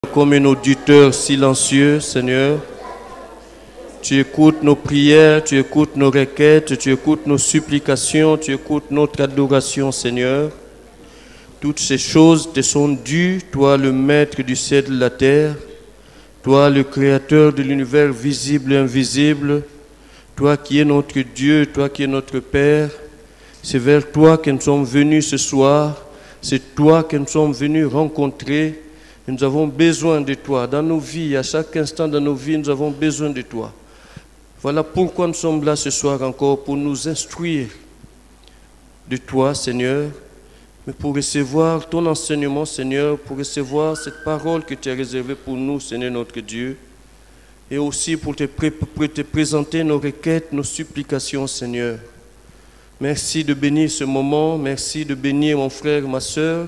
comme un auditeur silencieux, Seigneur. Tu écoutes nos prières, tu écoutes nos requêtes, tu écoutes nos supplications, tu écoutes notre adoration, Seigneur. Toutes ces choses te sont dues, toi le maître du ciel et de la terre, toi le créateur de l'univers visible et invisible, toi qui es notre Dieu, toi qui es notre Père. C'est vers toi que nous sommes venus ce soir, c'est toi que nous sommes venus rencontrer. Nous avons besoin de toi dans nos vies, à chaque instant dans nos vies, nous avons besoin de toi. Voilà pourquoi nous sommes là ce soir encore, pour nous instruire de toi, Seigneur, mais pour recevoir ton enseignement, Seigneur, pour recevoir cette parole que tu as réservée pour nous, Seigneur notre Dieu, et aussi pour te présenter nos requêtes, nos supplications, Seigneur. Merci de bénir ce moment, merci de bénir mon frère, ma soeur,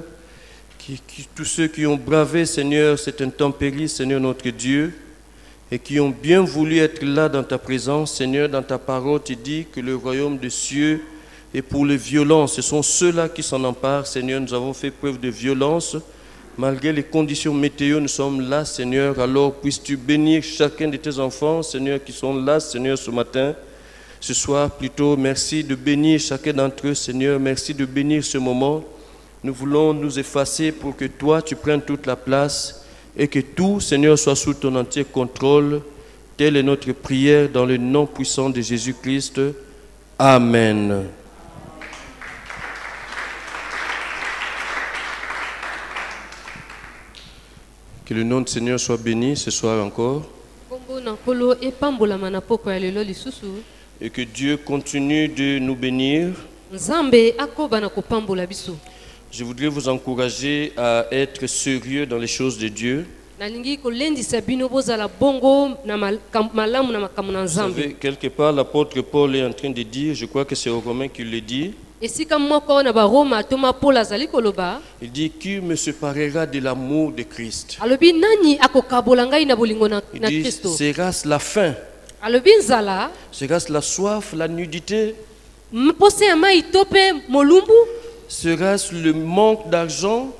tous ceux qui ont bravé, Seigneur, cette intempérie, Seigneur notre Dieu, et qui ont bien voulu être là dans ta présence, Seigneur. Dans ta parole, tu dis que le royaume des cieux est pour les violents. Ce sont ceux-là qui s'en emparent, Seigneur. Nous avons fait preuve de violence. Malgré les conditions météo, nous sommes là, Seigneur. Alors, puisses-tu bénir chacun de tes enfants, Seigneur, qui sont là, Seigneur, ce matin. Ce soir, plutôt, merci de bénir chacun d'entre eux, Seigneur. Merci de bénir ce moment. Nous voulons nous effacer pour que toi, tu prennes toute la place. Et que tout, Seigneur, soit sous ton entier contrôle. Telle est notre prière dans le nom puissant de Jésus-Christ. Amen. Que le nom du Seigneur soit béni ce soir encore. Et que Dieu continue de nous bénir. Je voudrais vous encourager à être sérieux dans les choses de Dieu. Vous savez, quelque part, l'apôtre Paul est en train de dire, je crois que c'est aux Romains qu'il le dit. Il dit, qui me séparera de l'amour de Christ? Il dit, sera-ce la faim? Sera-ce la soif, la nudité? Sera-ce le manque d'argent?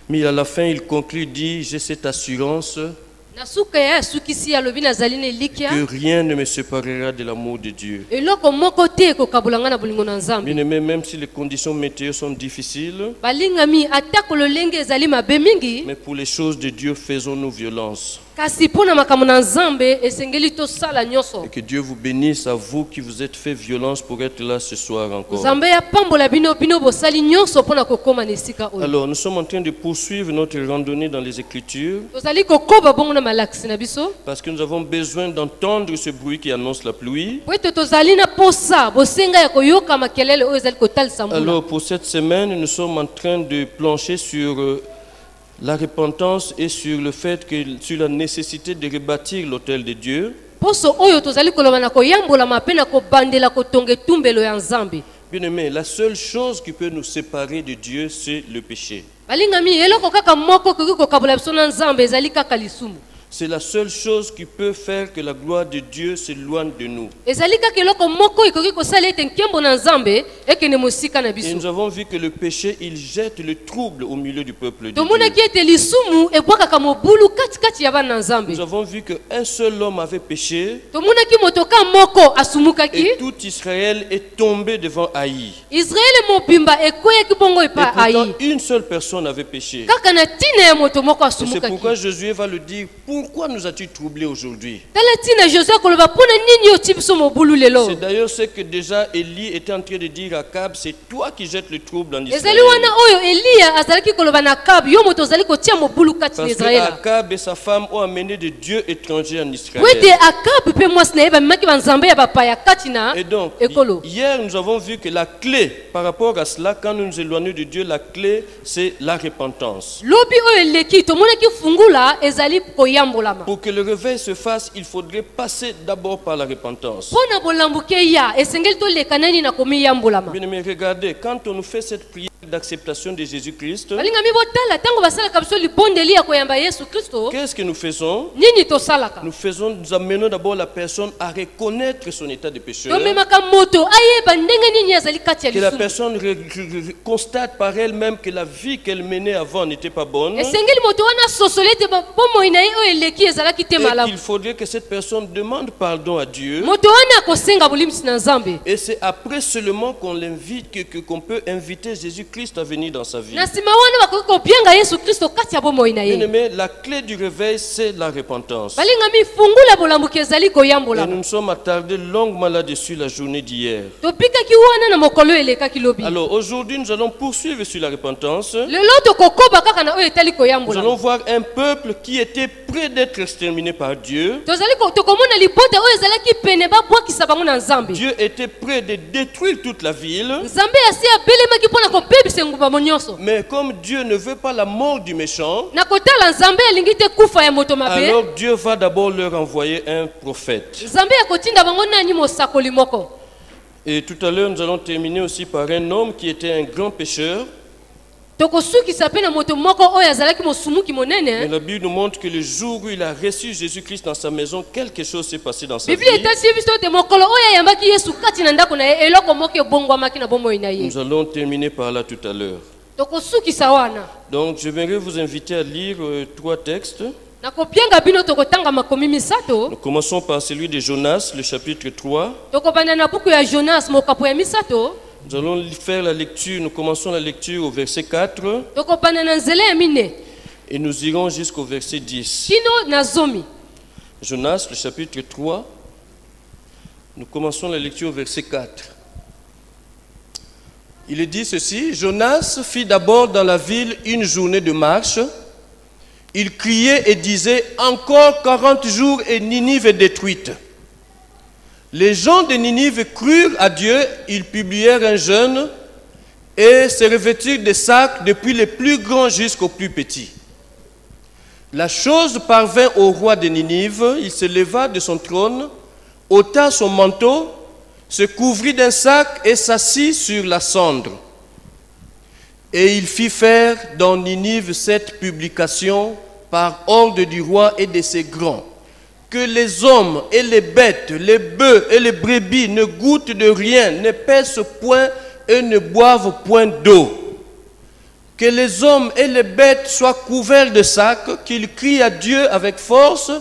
Mais à la fin, il conclut, dit, j'ai cette assurance que rien ne me séparera de l'amour de Dieu. Bien aimé, même si les conditions météo sont difficiles, mais pour les choses de Dieu, faisons-nous violence. Et que Dieu vous bénisse à vous qui vous êtes fait violence pour être là ce soir encore. Alors, nous sommes en train de poursuivre notre randonnée dans les Écritures parce que nous avons besoin d'entendre ce bruit qui annonce la pluie. Alors, pour cette semaine, nous sommes en train de plancher sur la repentance et sur le fait que sur la nécessité de rebâtir l'autel de Dieu. Bien aimé, la seule chose qui peut nous séparer de Dieu, c'est le péché. C'est la seule chose qui peut faire que la gloire de Dieu s'éloigne de nous. Et nous avons vu que le péché, il jette le trouble au milieu du peuple de Dieu. Nous avons vu qu'un seul homme avait péché et tout Israël est tombé devant Haï. Et pourtant, une seule personne avait péché. C'est pourquoi Josué va le dire. Pourquoi nous as-tu troublés aujourd'hui? C'est d'ailleurs ce que déjà Élie était en train de dire à Akab, c'est toi qui jettes le trouble en Israël. Parce que Akab et sa femme ont amené des dieux étrangers en Israël. Et donc, hier nous avons vu que la clé par rapport à cela, quand nous nous éloignons de Dieu, la clé c'est la repentance. Pour que le réveil se fasse, il faudrait passer d'abord par la repentance. Bien aimé, regardez, quand on nous fait cette prière d'acceptation de Jésus-Christ, qu'est-ce que nous faisons? Nous amenons d'abord la personne à reconnaître son état de pécheur. Que la personne constate par elle-même que la vie qu'elle menait avant n'était pas bonne. Et qu'il faudrait que cette personne demande pardon à Dieu. Et c'est après seulement qu'on l'invite, qu'on peut inviter Jésus-Christ à venir dans sa vie. Bien-aimé, la clé du réveil, c'est la repentance. Et nous nous sommes attardés longuement là-dessus la journée d'hier. Alors aujourd'hui, nous allons poursuivre sur la repentance. Nous allons voir un peuple qui était près d'être exterminé par Dieu. Dieu était prêt de détruire toute la ville. Mais comme Dieu ne veut pas la mort du méchant, alors Dieu va d'abord leur envoyer un prophète. Et tout à l'heure, nous allons terminer aussi par un homme qui était un grand pécheur. Mais la Bible nous montre que le jour où il a reçu Jésus-Christ dans sa maison, quelque chose s'est passé dans sa vie. Nous allons terminer par là tout à l'heure. Donc je voudrais vous inviter à lire 3 textes. Nous commençons par celui de Jonas, le chapitre 3. Nous allons faire la lecture, nous commençons la lecture au verset 4 et nous irons jusqu'au verset 10. Jonas, le chapitre 3, nous commençons la lecture au verset 4. Il est dit ceci: Jonas fit d'abord dans la ville une journée de marche. Il criait et disait: encore 40 jours et Ninive est détruite. Les gens de Ninive crurent à Dieu, ils publièrent un jeûne et se revêtirent de sacs depuis les plus grands jusqu'aux plus petits. La chose parvint au roi de Ninive, il se leva de son trône, ôta son manteau, se couvrit d'un sac et s'assit sur la cendre. Et il fit faire dans Ninive cette publication par ordre du roi et de ses grands: que les hommes et les bêtes, les bœufs et les brebis ne goûtent de rien, ne pèsent point et ne boivent point d'eau. Que les hommes et les bêtes soient couverts de sacs, qu'ils crient à Dieu avec force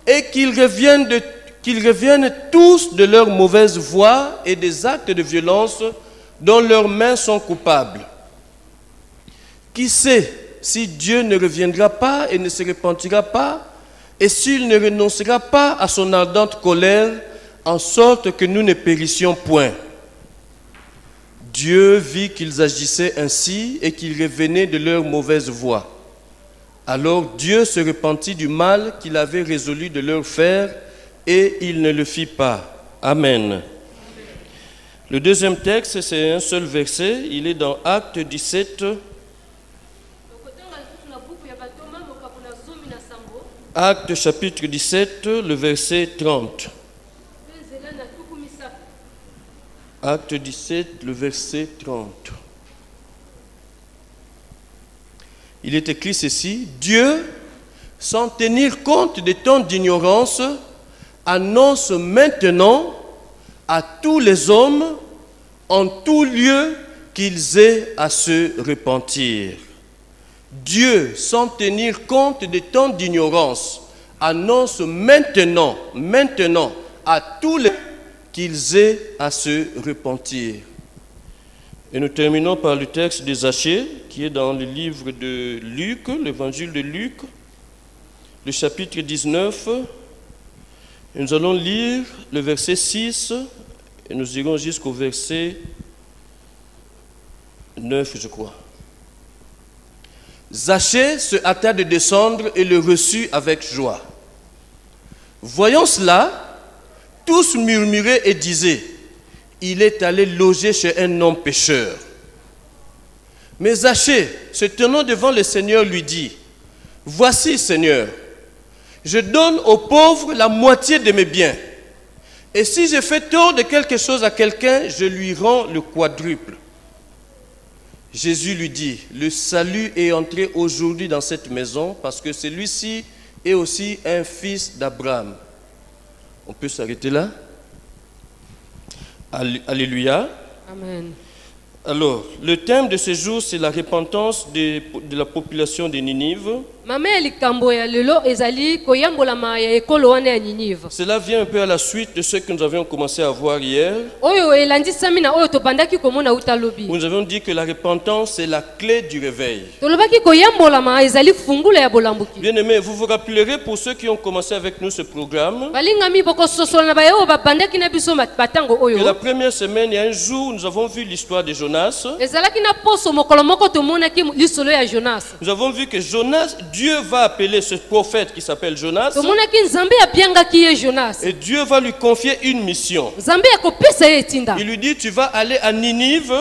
et qu'ils reviennent tous de leur mauvaise voie et des actes de violence dont leurs mains sont coupables. Qui sait si Dieu ne reviendra pas et ne se repentira pas, et s'il ne renoncera pas à son ardente colère, en sorte que nous ne périssions point. Dieu vit qu'ils agissaient ainsi et qu'ils revenaient de leur mauvaise voie. Alors Dieu se repentit du mal qu'il avait résolu de leur faire, et il ne le fit pas. Amen. Le deuxième texte, c'est un seul verset, il est dans Actes 17. Actes chapitre 17, le verset 30. Actes 17, le verset 30. Il est écrit ceci: Dieu, sans tenir compte des temps d'ignorance, annonce maintenant à tous les hommes en tout lieu qu'ils aient à se repentir. Dieu, sans tenir compte des temps d'ignorance, annonce maintenant à tous les qu'ils aient à se repentir. Et nous terminons par le texte de Zachée, qui est dans le livre de Luc, l'évangile de Luc, le chapitre 19. Et nous allons lire le verset 6 et nous irons jusqu'au verset 9, je crois. Zachée se hâta de descendre et le reçut avec joie. Voyant cela, tous murmuraient et disaient: il est allé loger chez un homme pécheur. Mais Zachée, se tenant devant le Seigneur, lui dit: voici, Seigneur, je donne aux pauvres la moitié de mes biens. Et si je fais tort de quelque chose à quelqu'un, je lui rends le quadruple. Jésus lui dit, le salut est entré aujourd'hui dans cette maison parce que celui-ci est aussi un fils d'Abraham. On peut s'arrêter là? Alléluia. Amen. Alors, le thème de ce jour, c'est la repentance de la population de Ninive. Cela vient un peu à la suite de ce que nous avions commencé à voir hier. Nous avions dit que la repentance est la clé du réveil. Bien aimé, vous vous rappellerez pour ceux qui ont commencé avec nous ce programme que la première semaine, il y a un jour, nous avons vu l'histoire de Jonas. Nous avons vu que Jonas, Dieu va appeler ce prophète qui s'appelle Jonas. Et Dieu va lui confier une mission. Il lui dit, tu vas aller à Ninive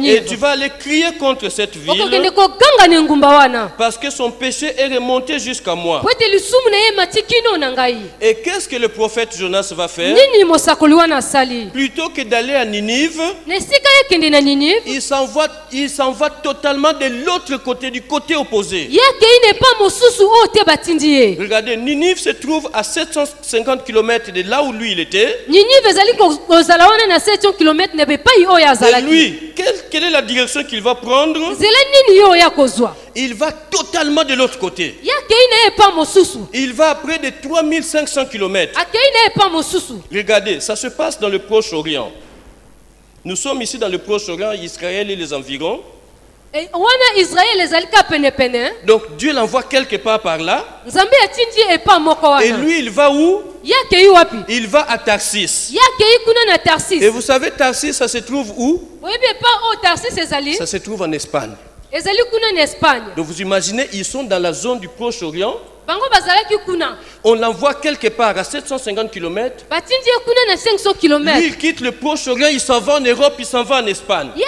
et tu vas aller crier contre cette ville parce que son péché est remonté jusqu'à moi. Et qu'est-ce que le prophète Jonas va faire? Plutôt que d'aller à Ninive, il s'en va totalement de l'autre côté, du côté opposé. Regardez, Ninive se trouve à 750 km de là où lui il était. Et lui, quelle est la direction qu'il va prendre? Il va totalement de l'autre côté. Il va à près de 3500 km. Regardez, ça se passe dans le Proche-Orient. Nous sommes ici dans le Proche-Orient, Israël et les environs. Donc Dieu l'envoie quelque part par là. Et lui, il va où? Il va à Tarsis. Et vous savez, Tarsis, ça se trouve où? Ça se trouve en Espagne. Donc vous imaginez, ils sont dans la zone du Proche-Orient. On l'envoie quelque part à 750 km. Lui, il quitte le Proche-Orient, il s'en va en Europe, il s'en va en Espagne. Et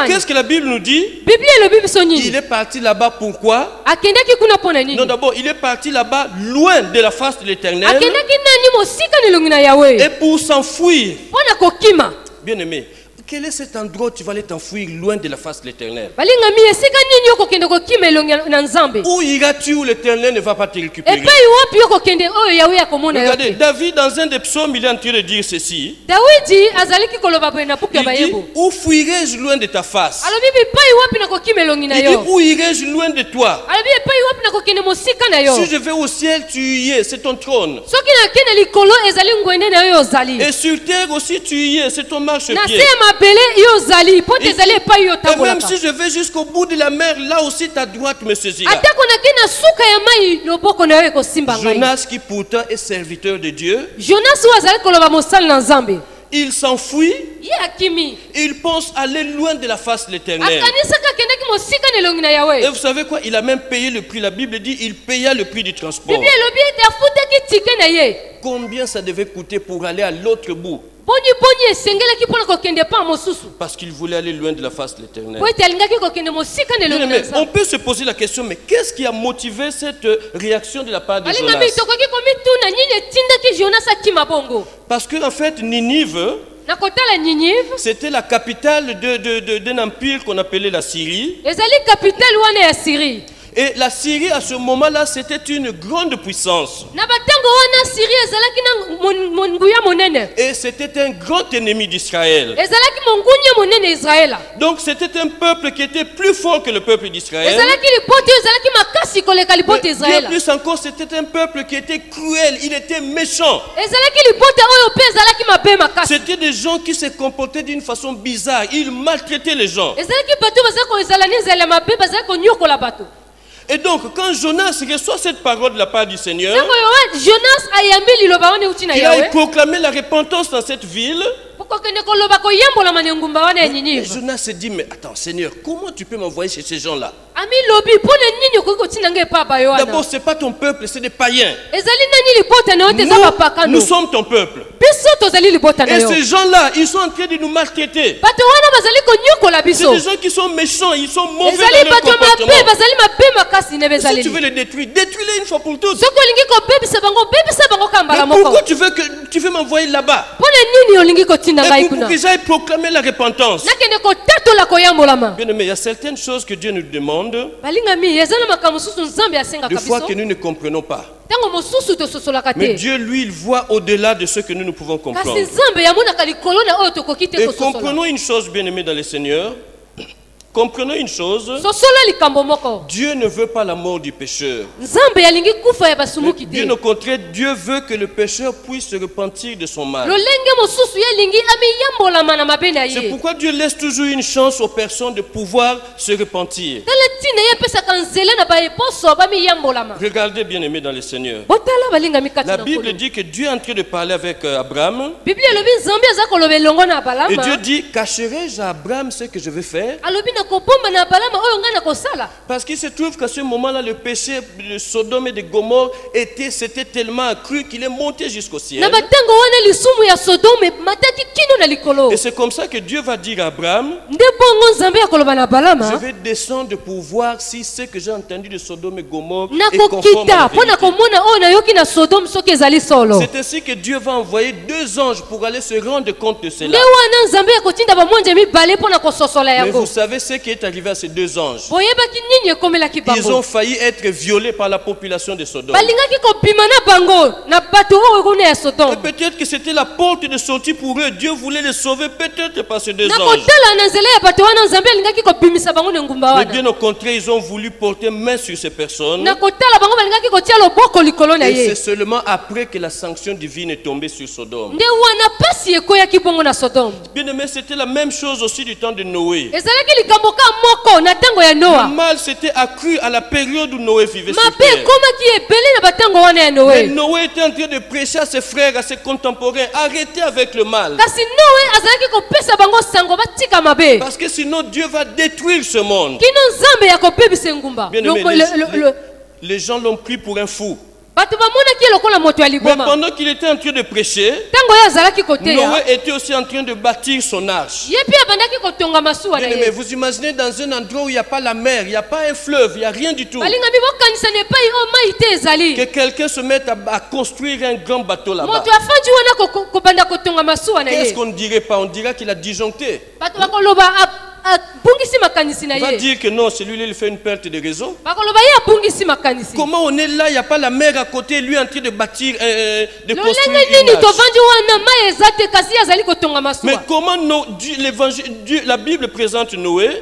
qu'est-ce que la Bible nous dit? Il est parti là-bas pourquoi? Non, d'abord, il est parti là-bas loin de la face de l'Éternel. Et pour s'enfuir. Bien aimé, quel est cet endroit où tu vas aller t'enfuir loin de la face de l'Éternel? Où iras-tu où l'Éternel ne va pas te récupérer? Regardez, David dans un des psaumes, il est en train de dire ceci. Il dit, où fuirai-je loin de ta face? Il dit, où irai-je loin de toi? Si je vais au ciel, tu y es, c'est ton trône. Et sur terre aussi, tu y es, c'est ton marchepied. Et même si je vais jusqu'au bout de la mer, là aussi ta droite me saisira. Jonas, qui pourtant est serviteur de Dieu, il s'enfuit. Il pense aller loin de la face de l'Éternel. Et vous savez quoi? Il a même payé le prix. La Bible dit il paya le prix du transport. Combien ça devait coûter pour aller à l'autre bout? Parce qu'il voulait aller loin de la face de l'Éternel. On peut se poser la question, mais qu'est-ce qui a motivé cette réaction de la part de Jonas? Parce qu'en fait, Ninive, c'était la capitale d'un empire qu'on appelait la Syrie. Et la Syrie, à ce moment-là, c'était une grande puissance. Et c'était un grand ennemi d'Israël. Donc c'était un peuple qui était plus fort que le peuple d'Israël. Bien plus encore, c'était un peuple qui était cruel, il était méchant. C'était des gens qui se comportaient d'une façon bizarre. Ils maltraitaient les gens. Et donc, quand Jonas reçoit cette parole de la part du Seigneur, il a proclamé la repentance dans cette ville. Et Jonas se dit, mais attends Seigneur, comment tu peux m'envoyer chez ces gens-là? D'abord, ce n'est pas ton peuple, c'est des païens. Nous sommes ton peuple. Et ces gens-là, ils sont en train de nous maltraiter. C'est des gens qui sont méchants, ils sont mauvais dans leur comportement. Si tu veux les détruire, détruis-les une fois pour toutes. Mais pourquoi tu veux m'envoyer là-bas? Pour que j'aille proclamer la repentance. Bien aimé, il y a certaines choses que Dieu nous demande, des fois que nous ne comprenons pas. Mais Dieu, lui, il voit au-delà de ce que nous pouvons comprendre. Et comprenons une chose, bien aimé dans le Seigneur. Comprenons une chose, Dieu ne veut pas la mort du pécheur. Bien au contraire, Dieu veut que le pécheur puisse se repentir de son mal. C'est pourquoi Dieu laisse toujours une chance aux personnes de pouvoir se repentir. Regardez, bien aimé dans le Seigneur. La Bible dit que Dieu est en train de parler avec Abraham. Et Dieu dit, cacherai-je à Abraham ce que je vais faire? Parce qu'il se trouve qu'à ce moment-là, le péché de Sodome et de Gomorrhe c'était tellement accru qu'il est monté jusqu'au ciel. Et c'est comme ça que Dieu va dire à Abraham, je vais descendre pour voir si ce que j'ai entendu de Sodome et Gomorrhe est conforme à la vérité. C'est ainsi que Dieu va envoyer 2 anges pour aller se rendre compte de cela. Mais vous savez ce qui est arrivé à ces 2 anges? Ils ont failli être violés par la population de Sodome. Et peut-être que c'était la porte de sortie pour eux. Dieu voulait les sauver peut-être par ces 2 anges. Mais bien au contraire, ils ont voulu porter main sur ces personnes. Et c'est seulement après que la sanction divine est tombée sur Sodome. Bien aimé, c'était la même chose aussi du temps de Noé. Le mal s'était accru à la période où Noé vivait sur terre. Mais Noé était en train de prêcher à ses frères, à ses contemporains, arrêtez avec le mal. Parce que sinon Dieu va détruire ce monde. Bien aimé, les gens l'ont pris pour un fou. Mais pendant qu'il était en train de prêcher, Noé était aussi en train de bâtir son arche. Mais vous imaginez dans un endroit où il n'y a pas la mer, il n'y a pas un fleuve, il n'y a rien du tout. Que quelqu'un se mette à construire un grand bateau là-bas. Qu'est-ce qu'on ne dirait pas? On dirait qu'il a disjoncté. On va dire que non, celui-là il fait une perte de raison. Comment on est là, il n'y a pas la mer à côté, lui en train de bâtir, de construire une arche. Mais comment la Bible présente Noé?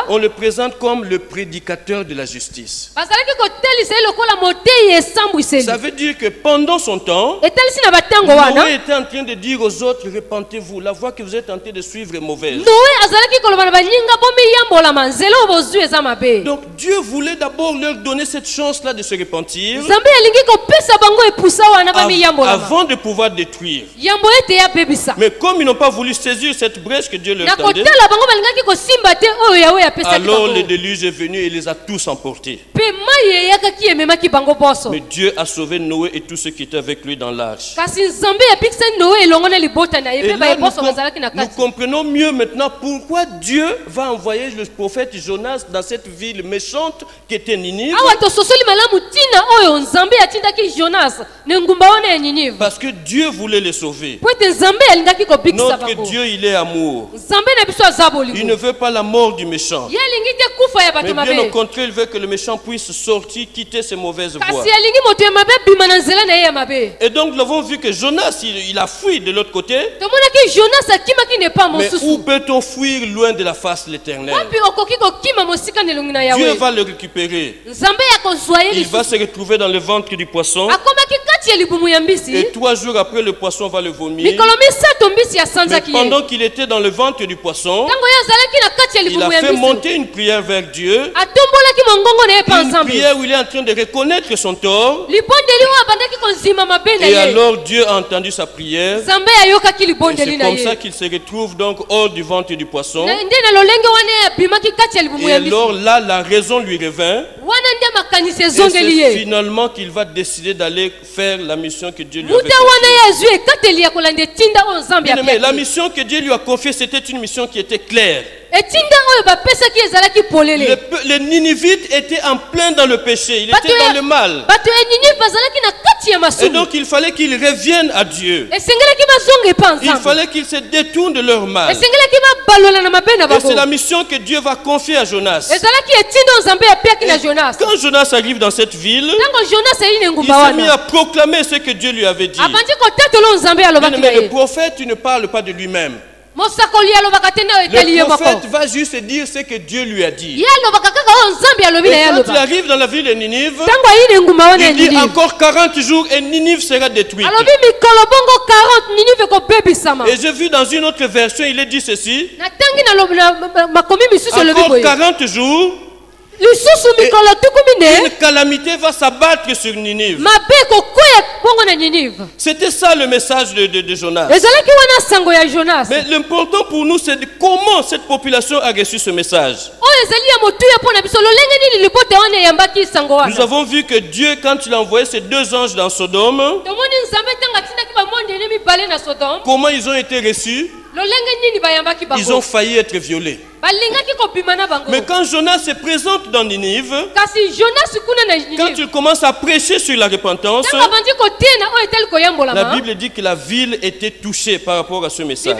On le présente comme le prédicateur de la justice. Ça veut dire que pendant son temps, Noé était en train de dire aux autres, repentez-vous, la voie que vous êtes en train de suivre est mauvaise. Donc Dieu voulait d'abord leur donner cette chance-là de se repentir avant de pouvoir détruire. Mais comme ils n'ont pas voulu saisir cette brèche que Dieu leur tendait, alors le déluge est venu et les a tous emportés. Mais Dieu a sauvé Noé et tous ceux qui étaient avec lui dans l'arche. Et là, nous comprenons mieux maintenant pourquoi Dieu va envoyer le prophète Jonas dans cette ville méchante qui était Ninive. Parce que Dieu voulait les sauver. Notre Dieu, il est amour. Il ne veut pas la mort du méchant. Mais bien au contraire, il veut que le méchant puisse sortir, quitter ses mauvaises voies. Et donc nous avons vu que Jonas, il a fui de l'autre côté. Mais où peut-on fuir loin de la face de l'Éternel? Dieu va le récupérer. Il va se retrouver dans le ventre du poisson. Et 3 jours après, le poisson va le vomir. Mais pendant qu'il était dans le ventre du poisson, il a fait monter une prière vers Dieu. Une prière où il est en train de reconnaître son tort. Et alors Dieu a entendu sa prière. Et c'est comme ça qu'il se retrouve donc hors du ventre du poisson. Et alors là, la raison lui revint. Et c'est finalement qu'il va décider d'aller faire la mission que Dieu lui avait confiée. La mission que Dieu lui a confiée, c'était une mission qui était claire. Les Ninivites étaient en plein dans le péché. Ils étaient dans le mal. Et donc il fallait qu'ils reviennent à Dieu. Il fallait qu'ils se détournent de leur mal. Et c'est la mission que Dieu va confier à Jonas. Quand Jonas arrive dans cette ville, il s'est mis à proclamer ce que Dieu lui avait dit. Mais le prophète ne parle pas de lui-même. Le prophète va juste dire ce que Dieu lui a dit. Et quand il arrive dans la ville de Ninive, il dit encore 40 jours et Ninive sera détruite. Et j'ai vu dans une autre version, il est dit ceci. Encore 40 jours. Une calamité va s'abattre sur Ninive. C'était ça le message de Jonas. Mais l'important pour nous, c'est comment cette population a reçu ce message. Nous avons vu que Dieu, quand il a envoyé ces deux anges dans Sodome, comment ils ont été reçus? Ils ont failli être violés. Mais quand Jonas se présente dans Ninive, quand il commence à prêcher sur la repentance, la Bible dit que la ville était touchée par rapport à ce message.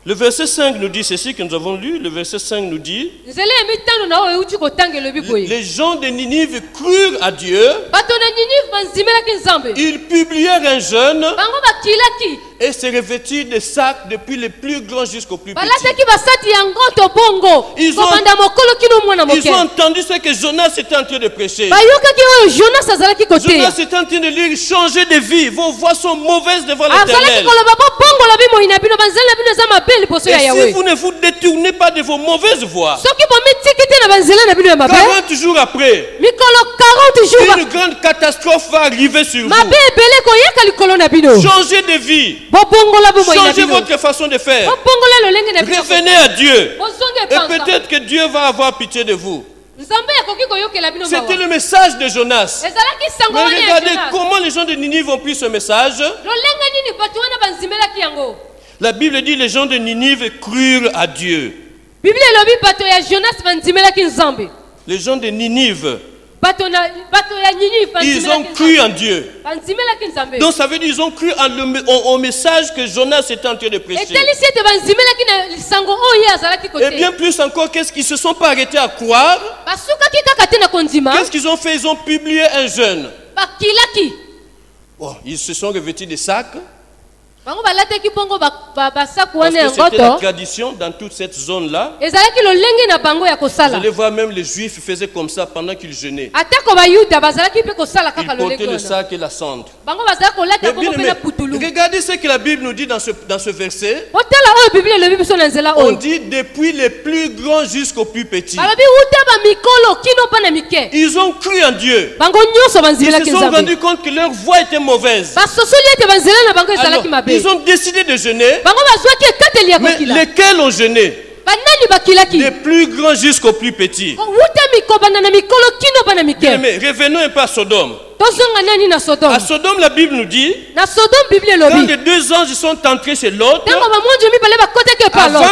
Le verset 5 nous dit ceci que nous avons lu. Le verset 5 nous dit: les gens de Ninive crurent à Dieu. Ils publièrent un jeûne et se revêtirent de sacs depuis les plus grands jusqu'aux plus petits. Ils ont entendu ce que Jonas était en train de prêcher. Jonas était en train de dire: changez de vie, vos voies sont mauvaises devant l'Éternel. Et si vous ne vous détournez pas de vos mauvaises voies, 40 jours après, une grande catastrophe va arriver sur vous. Changez de vie. Changez votre façon de faire. Revenez à Dieu. Et peut-être que Dieu va avoir pitié de vous. C'était le message de Jonas. Mais regardez comment les gens de Ninive ont pris ce message. La Bible dit: les gens de Ninive crurent à Dieu. Les gens de Ninive, ils ont cru en Dieu. Donc ça veut dire qu'ils ont cru au message que Jonas était en train de prêcher. Et bien plus encore, qu'est-ce qu'ils ne se sont pas arrêtés à croire? Qu'est-ce qu'ils ont fait? Ils ont publié un jeûne. Bon, ils se sont revêtus des sacs. Parce que c'était la tradition dans toute cette zone-là. Vous allez voir, même les Juifs faisaient comme ça pendant qu'ils jeûnaient. Ils portaient le sac et la cendre. Mais bien aimé, regardez ce que la Bible nous dit dans ce verset. On dit depuis les plus grands jusqu'aux plus petits. Ils ont cru en Dieu. Ils se sont rendus compte que leur voie était mauvaise. Alors, ils ont décidé de jeûner. Mais lesquels ont jeûné? Des plus grands jusqu'aux plus petits. Mais revenons un peu à Sodome. À Sodome, la Bible nous dit, quand les deux anges sont entrés chez l'autre, avant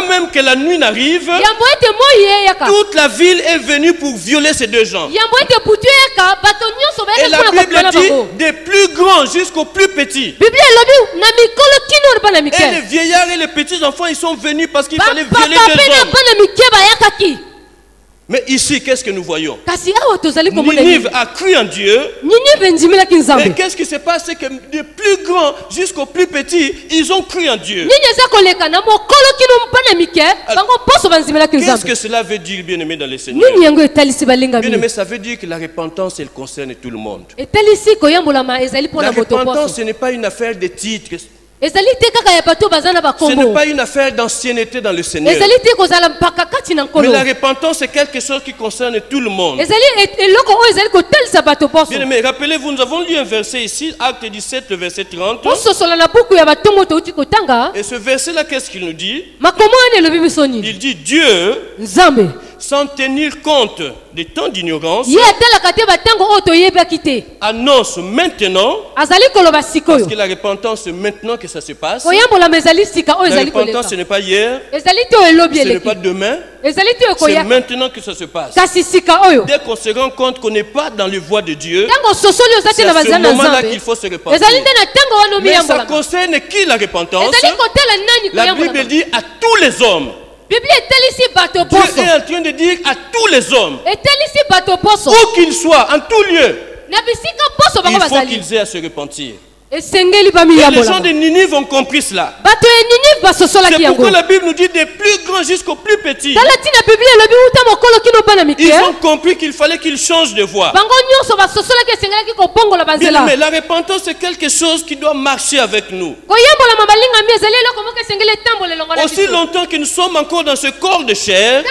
même que la nuit n'arrive, toute la ville est venue pour violer ces deux gens. Et la Bible dit, des plus grands jusqu'aux plus petits. Et les vieillards et les petits enfants, ils sont venus parce qu'il fallait violer deux hommes. Mais ici, qu'est-ce que nous voyons? Ninive a cru en Dieu. Et qu'est-ce qui se passe? C'est que des plus grands jusqu'aux plus petits, ils ont cru en Dieu. Qu'est-ce que cela veut dire, bien-aimé dans le Seigneur? Bien-aimé, ça veut dire que la repentance, elle concerne tout le monde. La repentance, ce n'est pas une affaire de titres. Ce n'est pas une affaire d'ancienneté dans le Seigneur. Mais la repentance, c'est quelque chose qui concerne tout le monde. Bien aimé, rappelez-vous, nous avons lu un verset ici, Acte 17, le verset 30. Et ce verset-là, qu'est-ce qu'il nous dit? Il dit: Dieu sans tenir compte des temps d'ignorance, annonce maintenant, parce que la repentance c'est maintenant que ça se passe. La repentance ce n'est pas hier, ce n'est pas demain, c'est maintenant que ça se passe. Dès qu'on se rend compte qu'on n'est pas dans les voies de Dieu, c'est à ce moment-là qu'il faut se repentir. Mais ça concerne qui la repentance? La Bible dit à tous les hommes. Dieu est en train de dire à tous les hommes, où qu'ils soient, en tout lieu, il faut qu'ils aient à se repentir. Et les gens de Ninive ont compris cela. C'est pourquoi la Bible nous dit des plus grands jusqu'aux plus petits. Ils ont compris qu'il fallait qu'ils changent de voie. Mais la repentance c'est quelque chose qui doit marcher avec nous. Aussi longtemps que nous sommes encore dans ce corps de chair,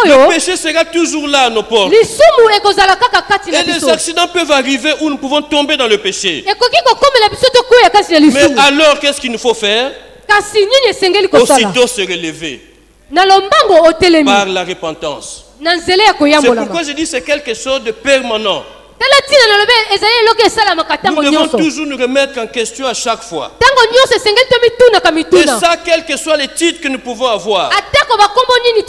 le péché sera toujours là à nos portes. Et les accidents peuvent arriver où nous pouvons tomber dans le péché. Mais alors, qu'est-ce qu'il nous faut faire? Aussitôt se relever par la repentance. C'est pourquoi je dis que c'est quelque chose de permanent. Nous devons toujours nous remettre en question à chaque fois. Et ça, quel que soit les titres que nous pouvons avoir. Et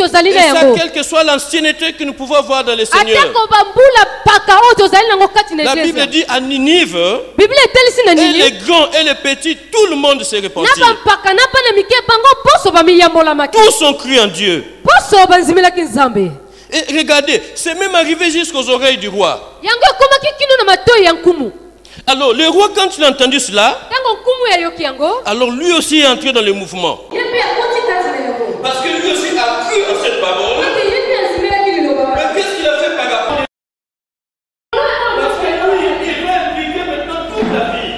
ça, quelle que soit l'ancienneté que nous pouvons avoir dans le Seigneur. La Bible dit à Ninive, et les grands et les petits, tout le monde s'est repenti. Tous ont cru en Dieu. Et regardez, c'est même arrivé jusqu'aux oreilles du roi. Alors le roi, quand il a entendu cela, alors lui aussi est entré dans le mouvement. Parce que lui aussi a cru en cette parole. Mais qu'est-ce qu'il a fait par rapport? Parce que lui, il va impliquer maintenant toute la vie.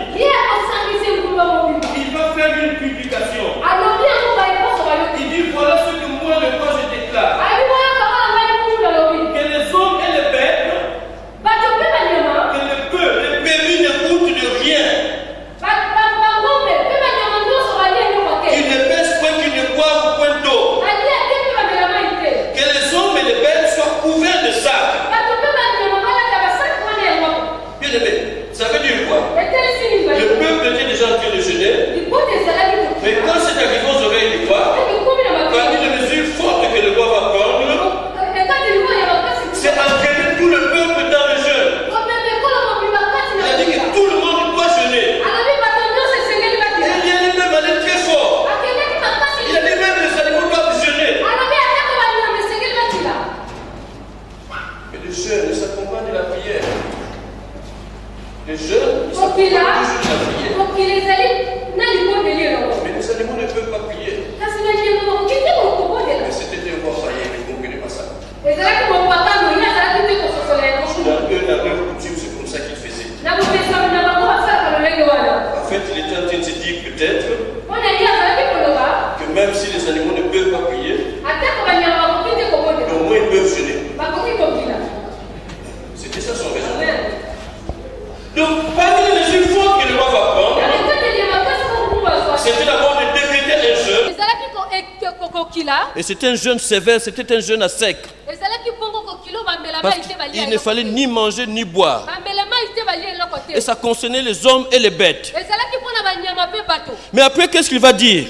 Il va faire une publication. Il dit voilà ce que moi le roi je déclare. Mais quand c'est arrivé aux oreilles du roi, parmi les mesures fortes que le roi va prendre, c'est entraîner tout le peuple dans le jeûne. Il a dit que tout le monde doit jeûner. Et il y a même allé très fort. Il a dit même les animaux doivent jeûner. Mais le jeûne s'accompagne de la prière. Le jeûne s'accompagne toujours de la prière. Mais les animaux ne peuvent pas prier. Mais c'était un roi païen, ils ne comprenaient pas ça. Dans leur coutume, c'est comme ça qu'ils faisaient. En fait, il était en train de se dire peut-être que même si les animaux ne peuvent pas prier, au moins ils peuvent jeûner. C'était ça son raisonnement. Donc, parmi les mesures fortes que le roi va prendre, c'était d'abord de décréter un jeûne. Et c'était un jeûne sévère, c'était un jeûne à sec. Parce qu'il ne fallait ni manger ni boire. Et ça concernait les hommes et les bêtes. Mais après, qu'est-ce qu'il va dire?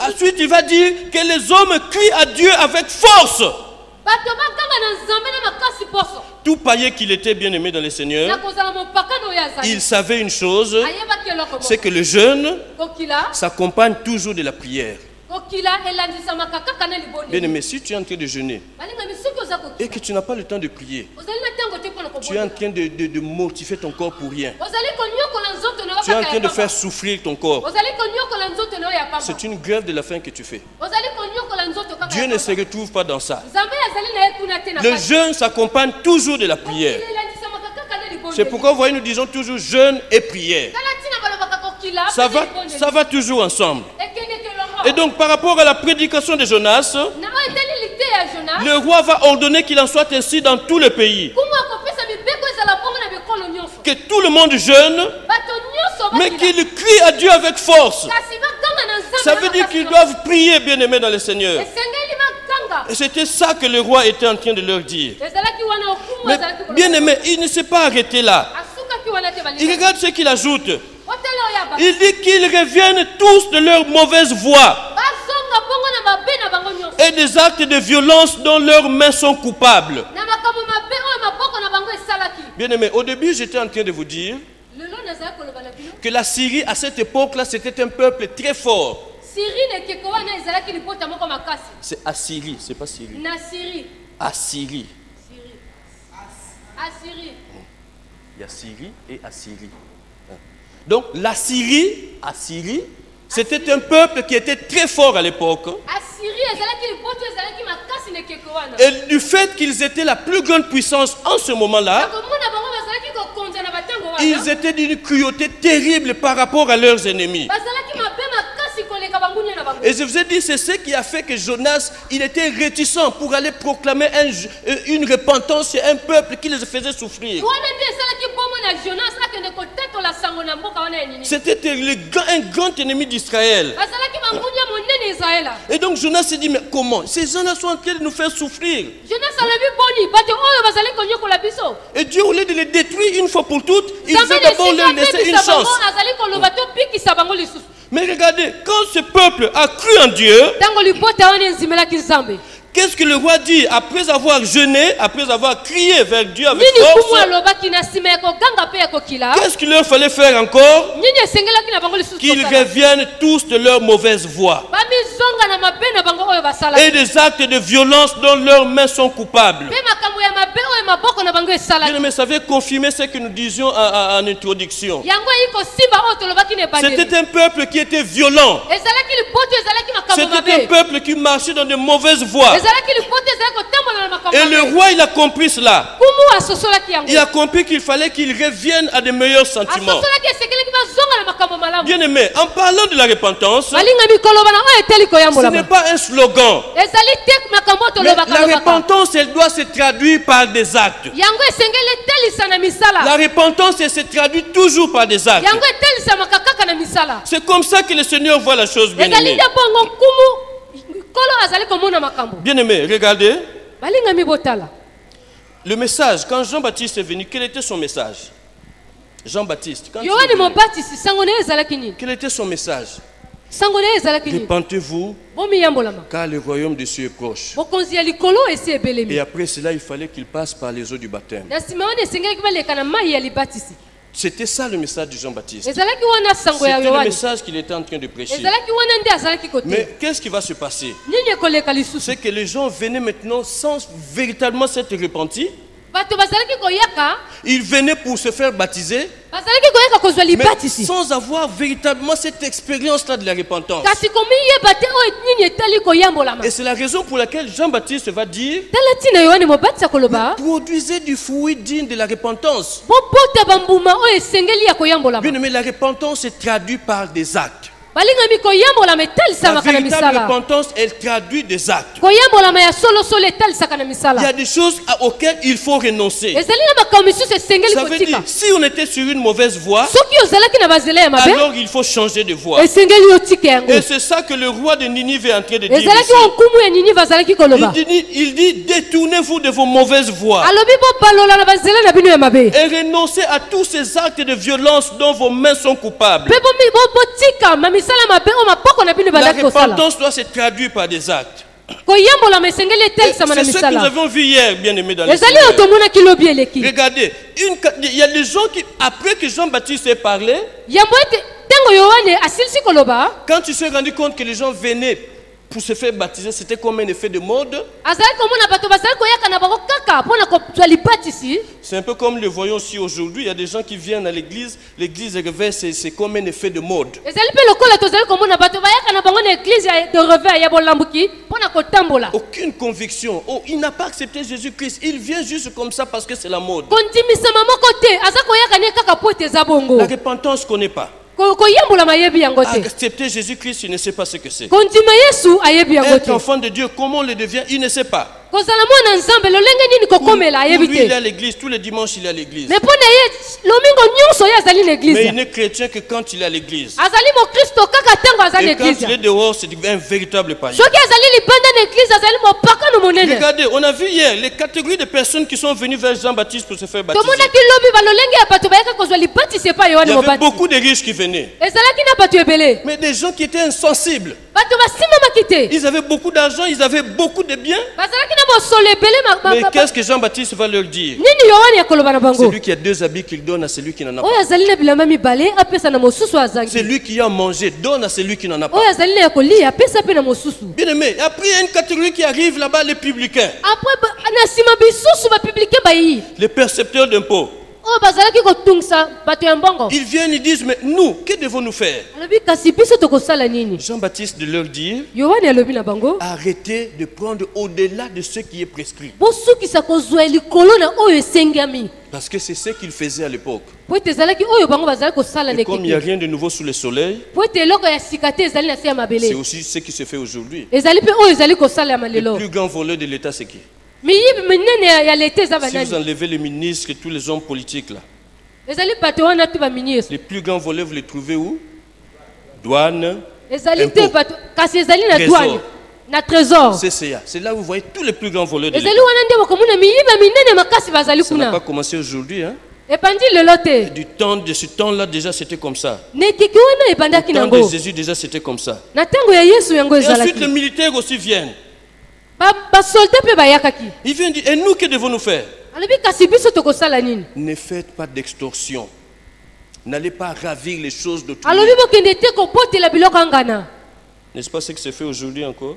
Ensuite, il va dire que les hommes crient à Dieu avec force. Tout païen qu'il était bien aimé dans le Seigneur, il savait une chose, c'est que le jeûne s'accompagne toujours de la prière. Bien aimé, si tu es en train de jeûner et que tu n'as pas le temps de prier, tu es en train de mortifier ton corps pour rien. Tu es en train de faire souffrir ton corps. C'est une grève de la faim que tu fais. Dieu ne se retrouve pas dans ça. Le jeûne s'accompagne toujours de la prière. C'est pourquoi vous voyez, nous disons toujours jeûne et prière. Ça va toujours ensemble. Et donc par rapport à la prédication de Jonas, le roi va ordonner qu'il en soit ainsi dans tout le pays. Que tout le monde jeûne, mais qu'il crie à Dieu avec force. Ça veut dire qu'ils doivent prier, bien aimés dans le Seigneur. Et c'était ça que le roi était en train de leur dire. Mais bien aimé, il ne s'est pas arrêté là. Il regarde ce qu'il ajoute. Il dit qu'ils reviennent tous de leur mauvaise voie et des actes de violence dont leurs mains sont coupables. Bien aimé, au début j'étais en train de vous dire que la Syrie à cette époque-là c'était un peuple très fort. C'est Assyrie, c'est pas Syrie. Assyrie. Il y a Syrie et Assyrie. Donc la Syrie, c'était un peuple qui était très fort à l'époque. Et du fait qu'ils étaient la plus grande puissance en ce moment-là, ils étaient d'une cruauté terrible par rapport à leurs ennemis. Et je vous ai dit, c'est ce qui a fait que Jonas, il était réticent pour aller proclamer une repentance chez un peuple qui les faisait souffrir. C'était un grand ennemi d'Israël. Et donc Jonas s'est dit, mais comment? Ces gens-là sont en train de nous faire souffrir. Et Dieu, au lieu de les détruire une fois pour toutes, il veut d'abord leur laisser une chance. Mais regardez, quand ce peuple a cru en Dieu, qu'est-ce que le roi dit après avoir jeûné, après avoir crié vers Dieu avec force? Qu'est-ce qu'il leur fallait faire encore? Qu'ils reviennent tous de leur mauvaise voie et des actes de violence dont leurs mains sont coupables. Mais ça vient confirmer ce que nous disions en introduction. C'était un peuple qui était violent. C'était un peuple qui marchait dans de mauvaises voies. Et le roi, il a compris cela. Il a compris qu'il fallait qu'il revienne à de meilleurs sentiments. Bien aimé, en parlant de la repentance, ce n'est pas un slogan. Mais la repentance, elle doit se traduire par des actes. La repentance, elle se traduit toujours par des actes. C'est comme ça que le Seigneur voit la chose, bien aimé. Bien aimé, regardez. Le message, quand Jean-Baptiste est venu, quel était son message? Jean-Baptiste, quel était son message? Repentez-vous, car le royaume de Dieu est proche. Et après cela, il fallait qu'il passe par les eaux du baptême. C'était ça le message de Jean-Baptiste. C'était le message qu'il était en train de prêcher. Mais qu'est-ce qui va se passer? C'est que les gens venaient maintenant sans véritablement s'être repentis. Ils venaient pour se faire baptiser, mais sans avoir véritablement cette expérience-là de la repentance. Et c'est la raison pour laquelle Jean-Baptiste va dire: produisez du fruit digne de la repentance. Bien aimé, la repentance est traduite par des actes. La véritable repentance, elle traduit des actes. Il y a des choses auxquelles il faut renoncer. Ça veut dire, si on était sur une mauvaise voie, alors il faut changer de voie. Et c'est ça que le roi de Ninive est en train de dire ici. Il dit, détournez-vous de vos mauvaises voies et renoncez à tous ces actes de violence dont vos mains sont coupables. La repentance doit se traduire par des actes. C'est ce que nous avons vu hier, bien aimé, dans le Seigneur. Regardez, il y a des gens qui, après que Jean-Baptiste ait parlé, quand tu t'es rendu compte que les gens venaient pour se faire baptiser, c'était comme un effet de mode. C'est un peu comme le voyons aussi aujourd'hui. Il y a des gens qui viennent à l'église, l'église réveille, c'est comme un effet de mode. Aucune conviction. Oh, il n'a pas accepté Jésus-Christ. Il vient juste comme ça parce que c'est la mode. La repentance, ne connaît pas. Accepter Jésus-Christ, il ne sait pas ce que c'est. Être enfant de Dieu, comment on le devient, il ne sait pas. Pour lui, il est à l'église. Tous les dimanches, il est à l'église. Mais il n'est chrétien que quand il est à l'église. Et quand il est dehors, c'est un véritable païen. Regardez, on a vu hier les catégories de personnes qui sont venues vers Jean-Baptiste pour se faire baptiser. Il y avait beaucoup de riches qui venaient. Mais des gens qui étaient insensibles. Ils avaient beaucoup d'argent, ils avaient beaucoup de biens. Mais qu'est-ce que Jean-Baptiste va leur dire? Celui qui a 2 habits qu'il donne à celui qui n'en a pas. Celui qui a mangé donne à celui qui n'en a pas. Bien aimé, après il y a une catégorie qui arrive là-bas, les publicains. Les percepteurs d'impôts. Ils viennent et disent, mais nous, que devons-nous faire? Jean-Baptiste de leur dire, arrêtez de prendre au-delà de ce qui est prescrit. Parce que c'est ce qu'ils faisaient à l'époque. Et comme il n'y a rien de nouveau sous le soleil, c'est aussi ce qui se fait aujourd'hui. Le plus grand voleur de l'État, c'est qui? Si vous enlevez les ministres et tous les hommes politiques là, les plus grands voleurs, vous les trouvez où? Douane, impôts, trésor, CCA. C'est là où vous voyez tous les plus grands voleurs de l'État. Ça n'a pas commencé aujourd'hui, hein? De ce temps-là, déjà, c'était comme ça. Du temps de Jésus, déjà, c'était comme ça. Et ensuite, les militaires aussi viennent. Il vient dire, et nous, que devons-nous faire? Ne faites pas d'extorsion. N'allez pas ravir les choses de tout le monde. N'est-ce pas ce que c'est fait aujourd'hui encore?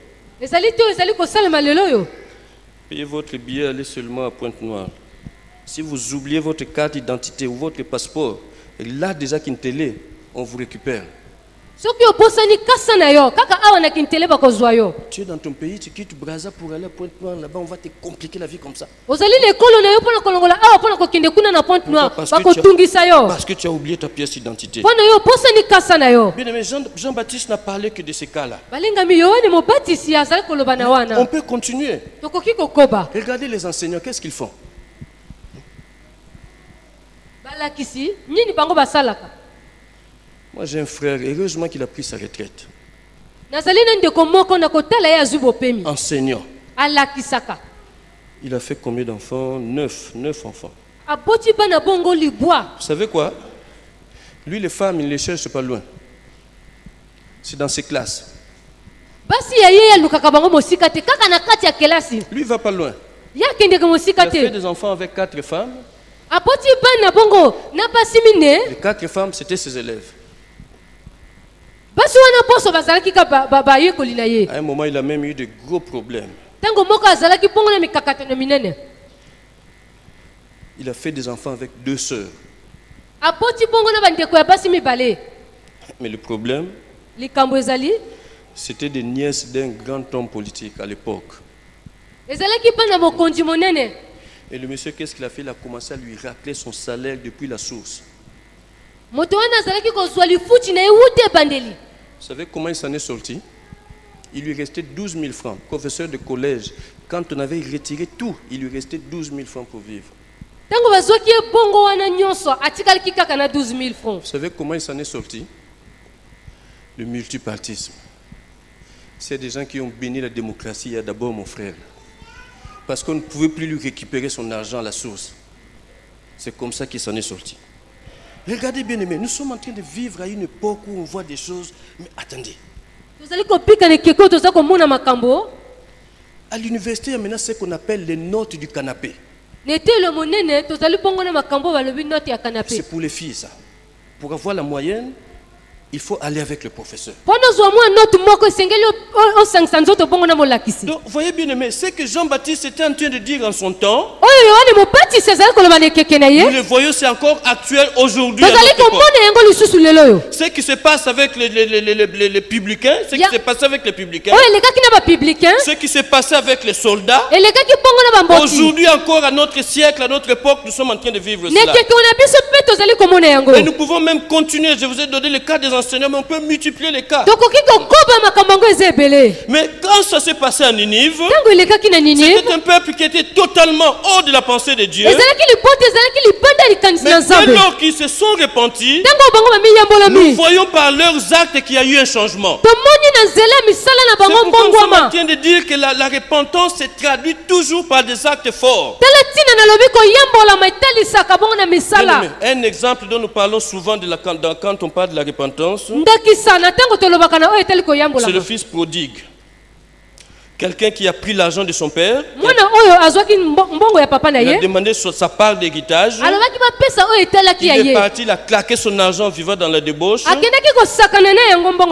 Payez votre billet, allez seulement à Pointe-Noire. Si vous oubliez votre carte d'identité ou votre passeport, là déjà Kintélé, on vous récupère. Tu es dans ton pays, tu quittes Brazza pour aller à Pointe-Noire, là-bas on va te compliquer la vie comme ça. Parce que tu as oublié ta pièce d'identité. Bien aimé, Jean-Baptiste n'a parlé que de ces cas-là. On peut continuer. Regardez les enseignants, qu'est-ce qu'ils font? Moi j'ai un frère, heureusement qu'il a pris sa retraite. Enseignant. Il a fait combien d'enfants? 9 enfants. Vous savez quoi? Lui, les femmes, il ne les cherche pas loin. C'est dans ses classes. Lui, il ne va pas loin. Il a fait des enfants avec 4 femmes. Les 4 femmes, c'était ses élèves. À un moment, il a même eu de gros problèmes. Il a fait des enfants avec 2 sœurs. Mais le problème, c'était des nièces d'un grand homme politique à l'époque. Et le monsieur, qu'est-ce qu'il a fait? Il a commencé à lui racler son salaire depuis la source. Vous savez comment il s'en est sorti? Il lui restait 12 000 francs. Professeur de collège, quand on avait retiré tout, il lui restait 12 000 francs pour vivre. Vous savez comment il s'en est sorti? Le multipartisme. C'est des gens qui ont béni la démocratie. Il y a d'abord mon frère. Parce qu'on ne pouvait plus lui récupérer son argent à la source. C'est comme ça qu'il s'en est sorti. Regardez bien aimé, nous sommes en train de vivre à une époque où on voit des choses. Mais attendez. À l'université, il y a maintenant ce qu'on appelle les notes du canapé. C'est pour les filles ça. Pour avoir la moyenne, il faut aller avec le professeur. Donc, voyez bien aimé, ce que Jean-Baptiste était en train de dire en son temps, nous le voyons, c'est encore actuel aujourd'hui. Ce qui se passe avec les publicains, ce qui se passe avec les publicains, ce qui s'est passé avec les soldats, aujourd'hui encore à notre siècle, à notre époque, nous sommes en train de vivre cela. Et nous pouvons même continuer. Je vous ai donné le cas des enseignements, mais on peut multiplier les cas. Mais quand ça s'est passé à Ninive, c'était un peuple qui était totalement hors de la pensée de Dieu. Mais dès lors qu'ils se sont repentis, nous voyons par leurs actes qu'il y a eu un changement. C'est pourquoi nous sommes en train de dire que la repentance se traduit toujours par des actes forts. Un exemple dont nous parlons souvent quand on parle de la repentance, c'est le fils prodigue. Quelqu'un qui a pris l'argent de son père, il a demandé sa part d'héritage. Il est parti, il a claqué son argent vivant dans la débauche.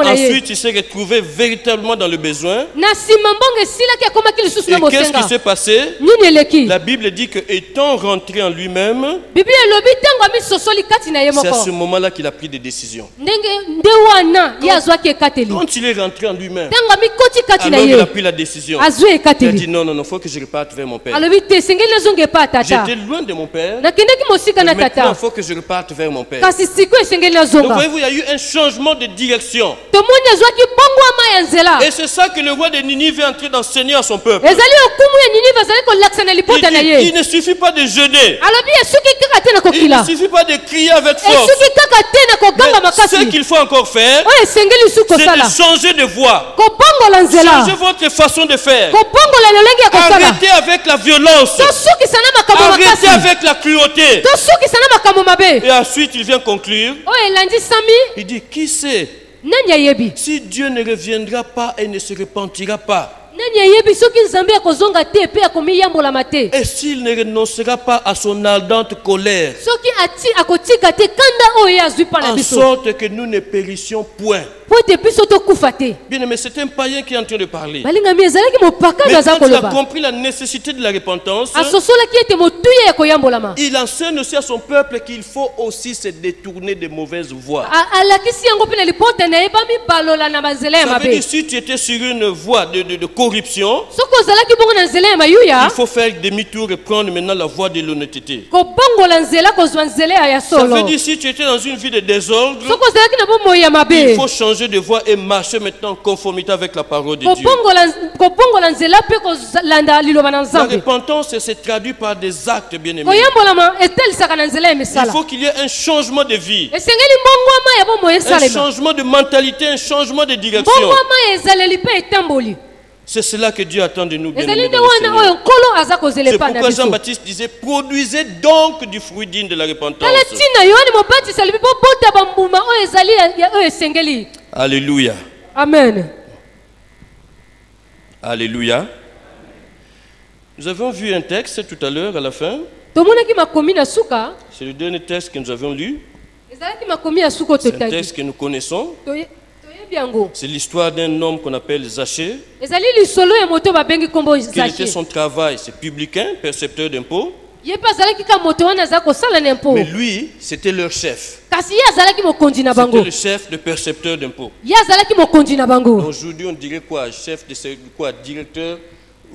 Ensuite, il s'est retrouvé véritablement dans le besoin. Et qu'est-ce qui s'est passé? La Bible dit que étant rentré en lui-même, c'est à ce moment-là qu'il a pris des décisions. Quand il est rentré en lui-même, alors il a pris la décision. Il a dit non, il faut que je reparte vers mon père. J'étais loin de mon père. Maintenant, il faut que je reparte vers mon père. Donc, voyez-vous, il y a eu un changement de direction. Et c'est ça que le roi de Ninive est en train d'enseigner à son peuple. Il ne suffit pas de jeûner. Il ne suffit pas de crier avec force. Mais ce qu'il faut encore faire, c'est de changer de voix. Changez votre façon de faire. Arrêtez avec la violence. Arrêtez avec la cruauté. Et ensuite il vient conclure. Il dit, qui sait si Dieu ne reviendra pas et ne se repentira pas, et s'il ne renoncera pas à son ardente colère, en sorte que nous ne périssions point. Bien aimé, c'est un païen qui est en train de parler. Mais quand il a compris la nécessité de la repentance, il enseigne aussi à son peuple qu'il faut aussi se détourner des mauvaises voies. Ça veut dire, si tu étais sur une voie de corruption, il faut faire demi-tour et prendre maintenant la voie de l'honnêteté. Ça veut dire, si tu étais dans une vie de désordre, il faut changer de voie et marcher maintenant en conformité avec la parole de Dieu. La repentance se traduit par des actes, bien aimés. Il faut qu'il y ait un changement de vie, un changement de mentalité, un changement de direction. C'est cela que Dieu attend de nous, bien aimés. C'est pourquoi Jean-Baptiste disait, produisez donc du fruit digne de la repentance. Alléluia. Amen. Alléluia. Nous avons vu un texte tout à l'heure à la fin. C'est le dernier texte que nous avons lu. C'est un texte que nous connaissons. C'est l'histoire d'un homme qu'on appelle Zachée. Quel était son travail? C'est publicain, percepteur d'impôts. Mais lui, c'était leur chef. C'était le chef de percepteur d'impôts. Aujourd'hui, on dirait quoi? Chef de quoi? Directeur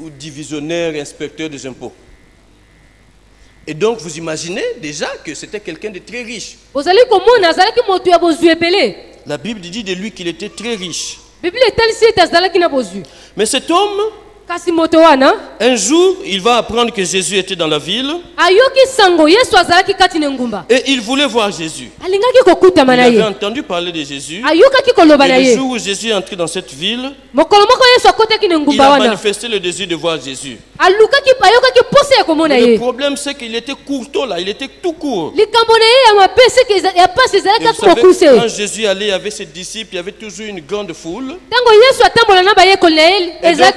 ou divisionnaire, inspecteur des impôts. Et donc, vous imaginez déjà que c'était quelqu'un de très riche. La Bible dit de lui qu'il était très riche. Mais cet homme, un jour, il va apprendre que Jésus était dans la ville. Et il voulait voir Jésus. Il avait entendu parler de Jésus. Et le jour où Jésus est entré dans cette ville, il a manifesté le désir de voir Jésus. Mais le problème, c'est qu'il était courtois là, il était tout court. Et vous savez, quand Jésus allait avec ses disciples, il y avait toujours une grande foule. Et donc,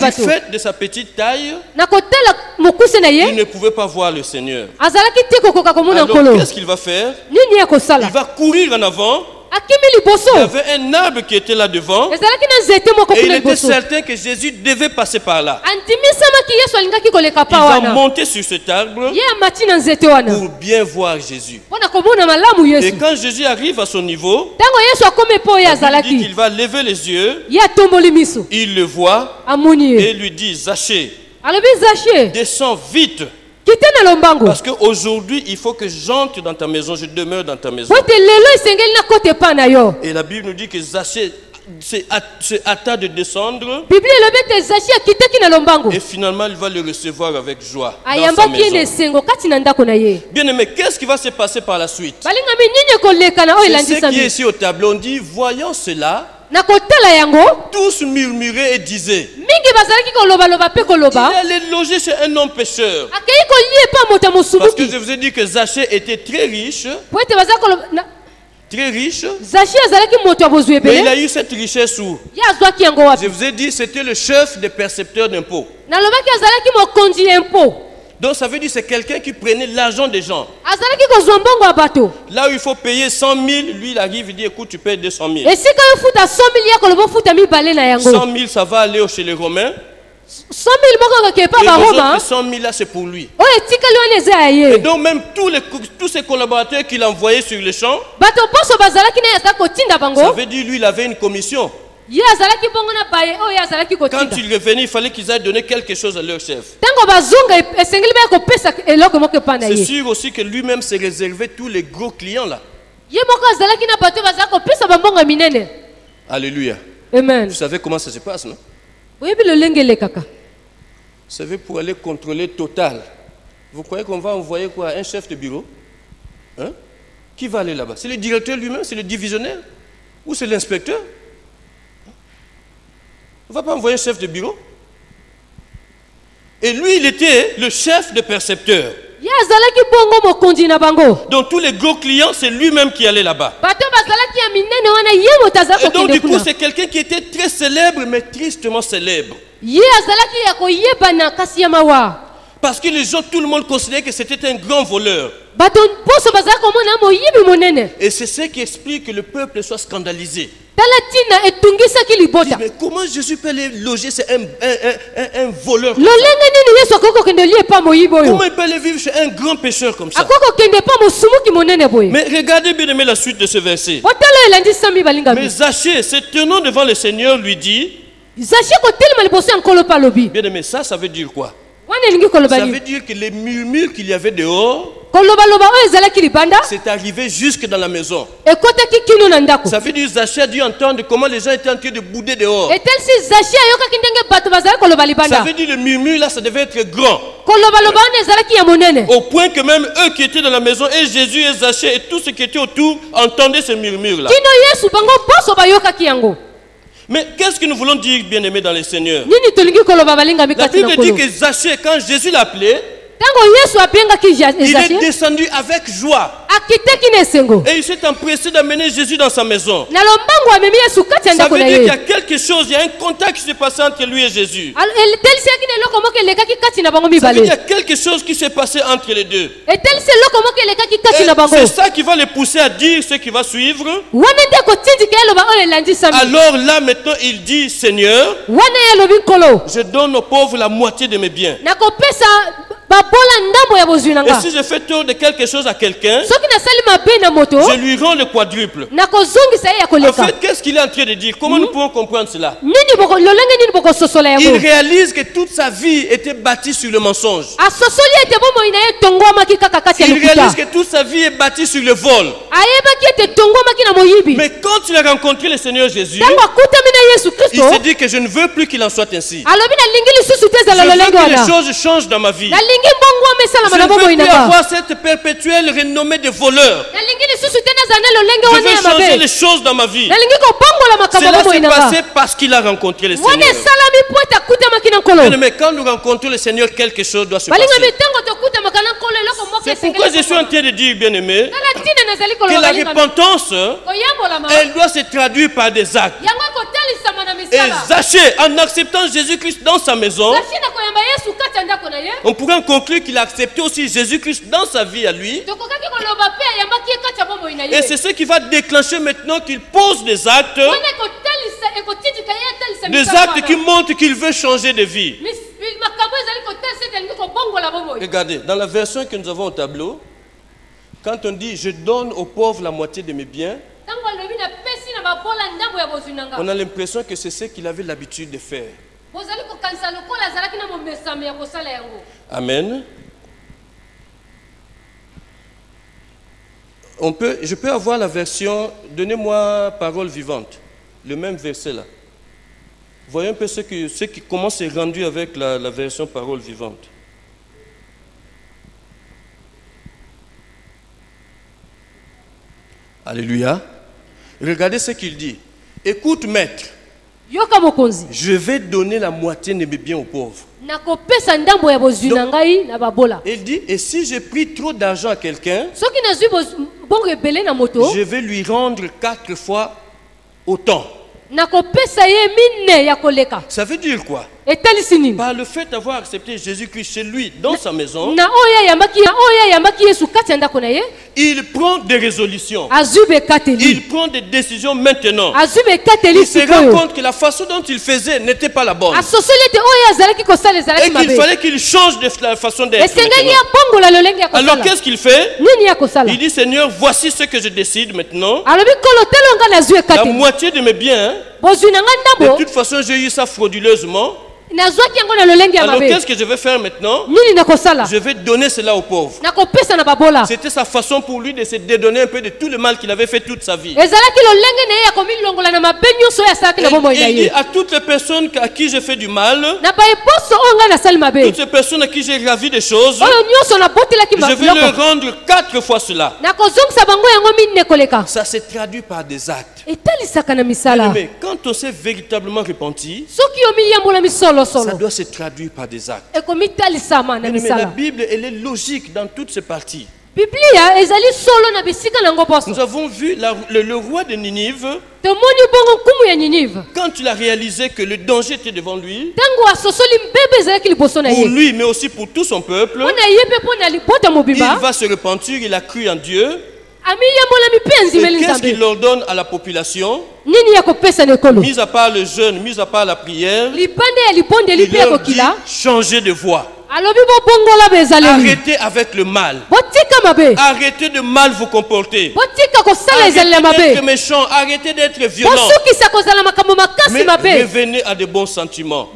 du fait de sa petite taille, il ne pouvait pas voir le Seigneur. Alors, qu'est-ce qu'il va faire? Il va courir en avant. Il y avait un arbre qui était là devant. Et il était certain que Jésus devait passer par là. Il va monter sur cet arbre pour bien voir Jésus. Et quand Jésus arrive à son niveau, il dit qu'il va lever les yeux. Il le voit et lui dit, Zachée, descends vite. Parce qu'aujourd'hui, il faut que j'entre dans ta maison, je demeure dans ta maison. Et la Bible nous dit que Zachée se hâta de descendre. Et finalement, il va le recevoir avec joie dans sa maison. Bien aimé, qu'est-ce qui va se passer par la suite? C'est ce qui est ici au tableau. On dit, voyant cela, tous murmuraient et disaient, il allait loger chez un homme pécheur. Parce que je vous ai dit que Zachée était très riche. Très riche. Mais il a eu cette richesse où? Je vous ai dit, c'était le chef des percepteurs d'impôts. Donc ça veut dire que c'est quelqu'un qui prenait l'argent des gens. Là où il faut payer 100 000, lui il arrive, il dit écoute, tu payes 200 000. 100 000, ça va aller chez les Romains. 100 000 là, c'est pour lui. Et donc même tous ses collaborateurs qu'il envoyait sur le champ, ça veut dire lui il avait une commission. Quand il revenait, il fallait qu'ils aillent donner quelque chose à leur chef. C'est sûr aussi que lui-même s'est réservé tous les gros clients là. Alléluia. Amen. Vous savez comment ça se passe, non? Vous savez, pour aller contrôler Total, vous croyez qu'on va envoyer quoi? Un chef de bureau? Hein? Qui va aller là-bas? C'est le directeur lui-même? C'est le divisionnaire? Ou c'est l'inspecteur? On ne va pas envoyer un chef de bureau? Et lui, il était le chef de percepteur. Donc tous les gros clients, c'est lui-même qui allait là-bas. Et donc du coup, c'est quelqu'un qui était très célèbre, mais tristement célèbre. Parce que les gens, tout le monde considérait que c'était un grand voleur. Et c'est ce qui explique que le peuple soit scandalisé. Mais comment Jésus peut aller loger? C'est un voleur. Comment il peut aller vivre chez un grand pécheur comme ça? Mais regardez bien aimé la suite de ce verset. Mais Zachée, se tenant devant le Seigneur, lui dit, bien aimé, ça veut dire quoi? Ça veut dire que les murmures qu'il y avait dehors, c'est arrivé jusque dans la maison. Ça veut dire que Zachée a dû entendre comment les gens étaient en train de bouder dehors. Ça veut dire que le murmure là, ça devait être grand. Au point que même eux qui étaient dans la maison, et Jésus et Zachée et tous ceux qui étaient autour, entendaient ce murmure là. Mais qu'est-ce que nous voulons dire, bien-aimés dans le Seigneur? La Bible dit que Zachée, quand Jésus l'appelait, il est descendu avec joie. Et il s'est empressé d'amener Jésus dans sa maison. Ça veut dire qu'il y a quelque chose, il y a un contact qui s'est passé entre lui et Jésus. Ça veut dire qu'il y a quelque chose qui s'est passé entre les deux. C'est ça qui va les pousser à dire ce qui va suivre. Alors là maintenant il dit, Seigneur, je donne aux pauvres la moitié de mes biens. Et si je fais tort de quelque chose à quelqu'un, je lui rends le quadruple. En fait, qu'est-ce qu'il est en train de dire? Comment nous pouvons comprendre cela? Il réalise que toute sa vie était bâtie sur le mensonge. Il réalise que toute sa vie est bâtie sur le vol. Mais quand il a rencontré le Seigneur Jésus, il s'est dit que je ne veux plus qu'il en soit ainsi. Je veux que les choses changent dans ma vie. Je ne veux plus avoir cette perpétuelle renommée de voleur. Je veux changer les choses dans ma vie. Cela s'est passé parce qu'il a rencontré le Seigneur. Mais quand nous rencontrons le Seigneur, quelque chose doit se passer. C'est pourquoi je suis en train de dire, bien-aimé, que la repentance, elle doit se traduire par des actes. Et Zachée, en acceptant Jésus-Christ dans sa maison, on pourrait en conclure qu'il a accepté aussi Jésus-Christ dans sa vie à lui. Et c'est ce qui va déclencher maintenant qu'il pose des actes qui montrent qu'il veut changer de vie. Regardez, dans la version que nous avons au tableau, quand on dit je donne aux pauvres la moitié de mes biens, on a l'impression que c'est ce qu'il avait l'habitude de faire. Amen. Je peux avoir la version, donnez-moi parole vivante, le même verset là. Voyons un peu comment c'est rendu avec la version parole vivante. Alléluia. Regardez ce qu'il dit. Écoute, maître, je vais donner la moitié de mes biens aux pauvres. Donc, il dit, et si j'ai pris trop d'argent à quelqu'un, je vais lui rendre 4 fois autant. Ça veut dire quoi? Par le fait d'avoir accepté Jésus-Christ chez lui, dans sa maison, il prend des résolutions. Il prend des décisions maintenant. Il se rend compte que la façon dont il faisait n'était pas la bonne. Et qu'il fallait qu'il change de la façon d'être. Alors qu'est-ce qu'il fait? Il dit, Seigneur, voici ce que je décide maintenant. La moitié de mes biens, de toute façon j'ai eu ça frauduleusement. Alors qu'est-ce que je vais faire maintenant? Je vais donner cela aux pauvres. C'était sa façon pour lui de se dédonner un peu de tout le mal qu'il avait fait toute sa vie. Et il dit à toutes les personnes à qui j'ai fait du mal, toutes ces personnes à qui j'ai ravi des choses, je vais leur rendre 4 fois cela. Ça se traduit par des actes. Mais quand on s'est véritablement repenti, ça doit se traduire par des actes. Mais la Bible, elle est logique dans toutes ses parties. Nous avons vu le roi de Ninive, quand il a réalisé que le danger était devant lui, pour lui mais aussi pour tout son peuple, il va se repentir, il a cru en Dieu. Et qu'est-ce qu'il ordonne à la population? Mis à part le jeûne, mis à part la prière, il leur dit changez de voie. Arrêtez avec le mal. Arrêtez de mal vous comporter. Arrêtez d'être méchant. Arrêtez d'être violent. Mais revenez à de bons sentiments.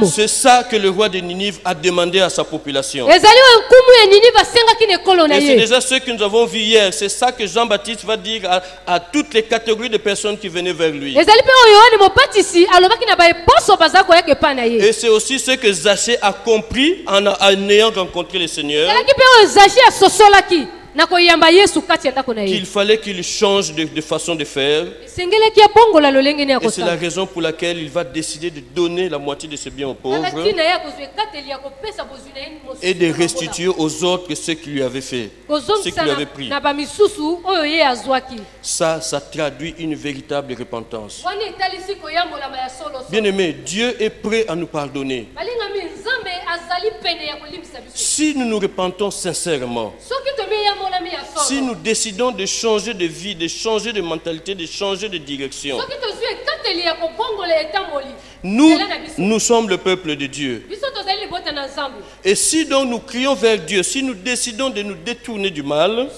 C'est ça que le roi de Ninive a demandé à sa population. Et c'est déjà ce que nous avons vu hier. C'est ça que Jean-Baptiste va dire à toutes les catégories de personnes qui venaient vers lui. Et c'est aussi ce que Zachée a compris en ayant rencontré le Seigneur, qu'il fallait qu'il change de façon de faire. Et c'est la raison pour laquelle il va décider de donner la moitié de ses biens aux pauvres et de restituer aux autres ce qu'il lui avait fait, ce qu'il lui avait pris. Ça traduit une véritable repentance. Bien-aimé, Dieu est prêt à nous pardonner si nous nous repentons sincèrement. Si nous décidons de changer de vie, de changer de mentalité, de changer de direction. Nous sommes le peuple de Dieu. Et si donc nous crions vers Dieu, si nous décidons de nous détourner du mal,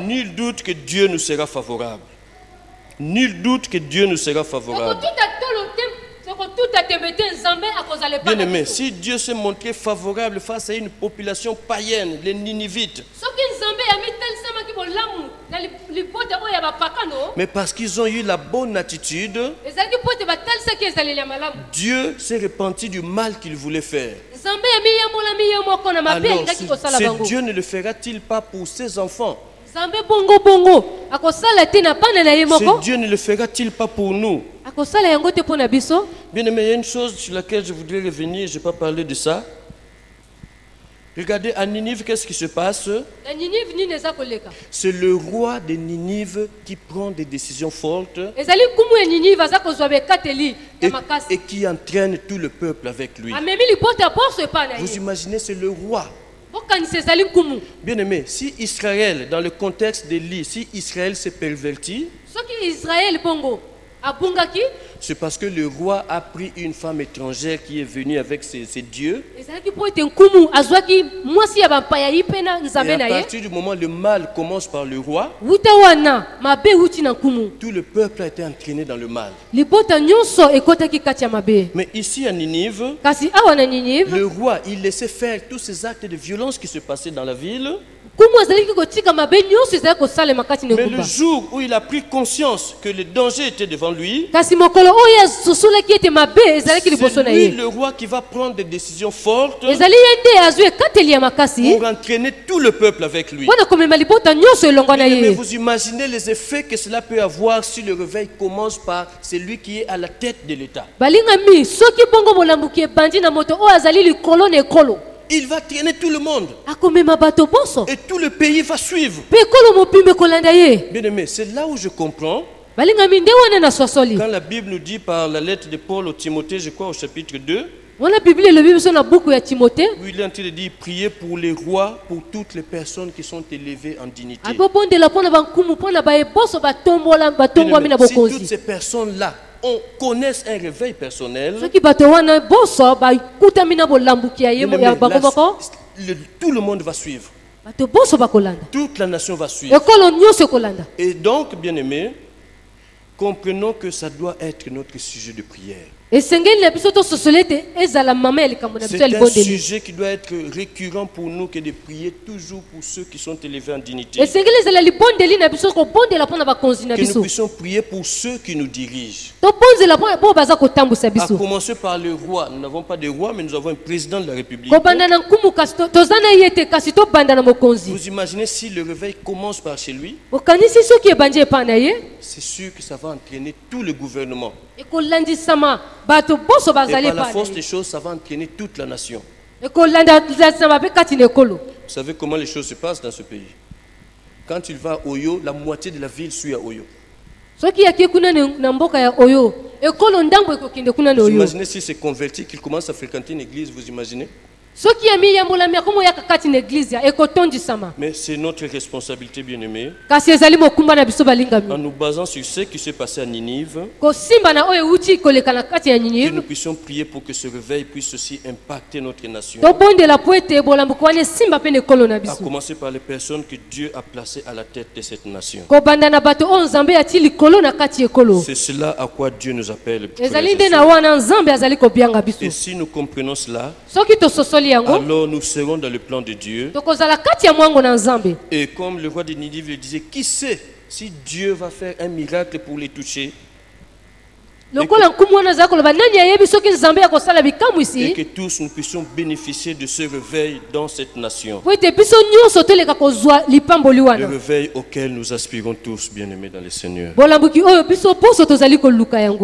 nul doute que Dieu nous sera favorable. Nul doute que Dieu nous sera favorable. Bien aimé, si Dieu s'est montré favorable face à une population païenne, les Ninivites, mais parce qu'ils ont eu la bonne attitude, Dieu s'est repenti du mal qu'il voulait faire. Alors, ce Dieu ne le fera-t-il pas pour ses enfants? Ce Dieu ne le fera-t-il pas pour nous? Bien aimé, il y a une chose sur laquelle je voudrais revenir, je n'ai pas parlé de ça. Regardez, à Ninive, qu'est-ce qui se passe? C'est le roi de Ninive qui prend des décisions fortes et qui entraîne tout le peuple avec lui. Vous imaginez, c'est le roi. Bien aimé, si Israël, dans le contexte d'Élie, si Israël s'est perverti, c'est parce que le roi a pris une femme étrangère qui est venue avec ses dieux. Et à partir du moment où le mal commence par le roi, tout le peuple a été entraîné dans le mal. Mais ici à Ninive, le roi, il laissait faire tous ces actes de violence qui se passaient dans la ville. Mais le jour où il a pris conscience que le danger était devant lui, c'est lui le roi qui va prendre des décisions fortes pour entraîner tout le peuple avec lui. Mais vous imaginez les effets que cela peut avoir si le réveil commence par celui qui est à la tête de l'État. Il va traîner tout le monde. Et tout le pays va suivre. Bien aimé, c'est là où je comprends. Quand la Bible nous dit par la lettre de Paul au Timothée, je crois au chapitre 2, où il est en train de dire priez pour les rois, pour toutes les personnes qui sont élevées en dignité. Bien aimé, si toutes ces personnes-là connaissent un réveil personnel, tout le monde va suivre. Toute la nation va suivre. Et donc, bien aimé, comprenons que ça doit être notre sujet de prière. C'est un sujet qui doit être récurrent pour nous, que de prier toujours pour ceux qui sont élevés en dignité. Que nous puissions prier pour ceux qui nous dirigent. À commencer par le roi. Nous n'avons pas de roi, mais nous avons un président de la République. Vous imaginez si le réveil commence par chez lui? C'est sûr que ça va entraîner tout le gouvernement. Et par la force des choses, ça va entraîner toute la nation. Vous savez comment les choses se passent dans ce pays? Quand il va à Oyo, la moitié de la ville suit à Oyo. Vous imaginez s'il s'est converti, qu'il commence à fréquenter une église, vous imaginez? Mais c'est notre responsabilité, bien-aimée, en nous basant sur ce qui s'est passé à Ninive, que nous puissions prier pour que ce réveil puisse aussi impacter notre nation, à commencer par les personnes que Dieu a placées à la tête de cette nation. C'est cela à quoi Dieu nous appelle. Et si nous comprenons cela, alors nous serons dans le plan de Dieu. Et comme le roi de Ninive le disait, qui sait si Dieu va faire un miracle pour les toucher? Et que tous nous puissions bénéficier de ce réveil dans cette nation. Le réveil auquel nous aspirons tous, bien-aimés dans le Seigneur.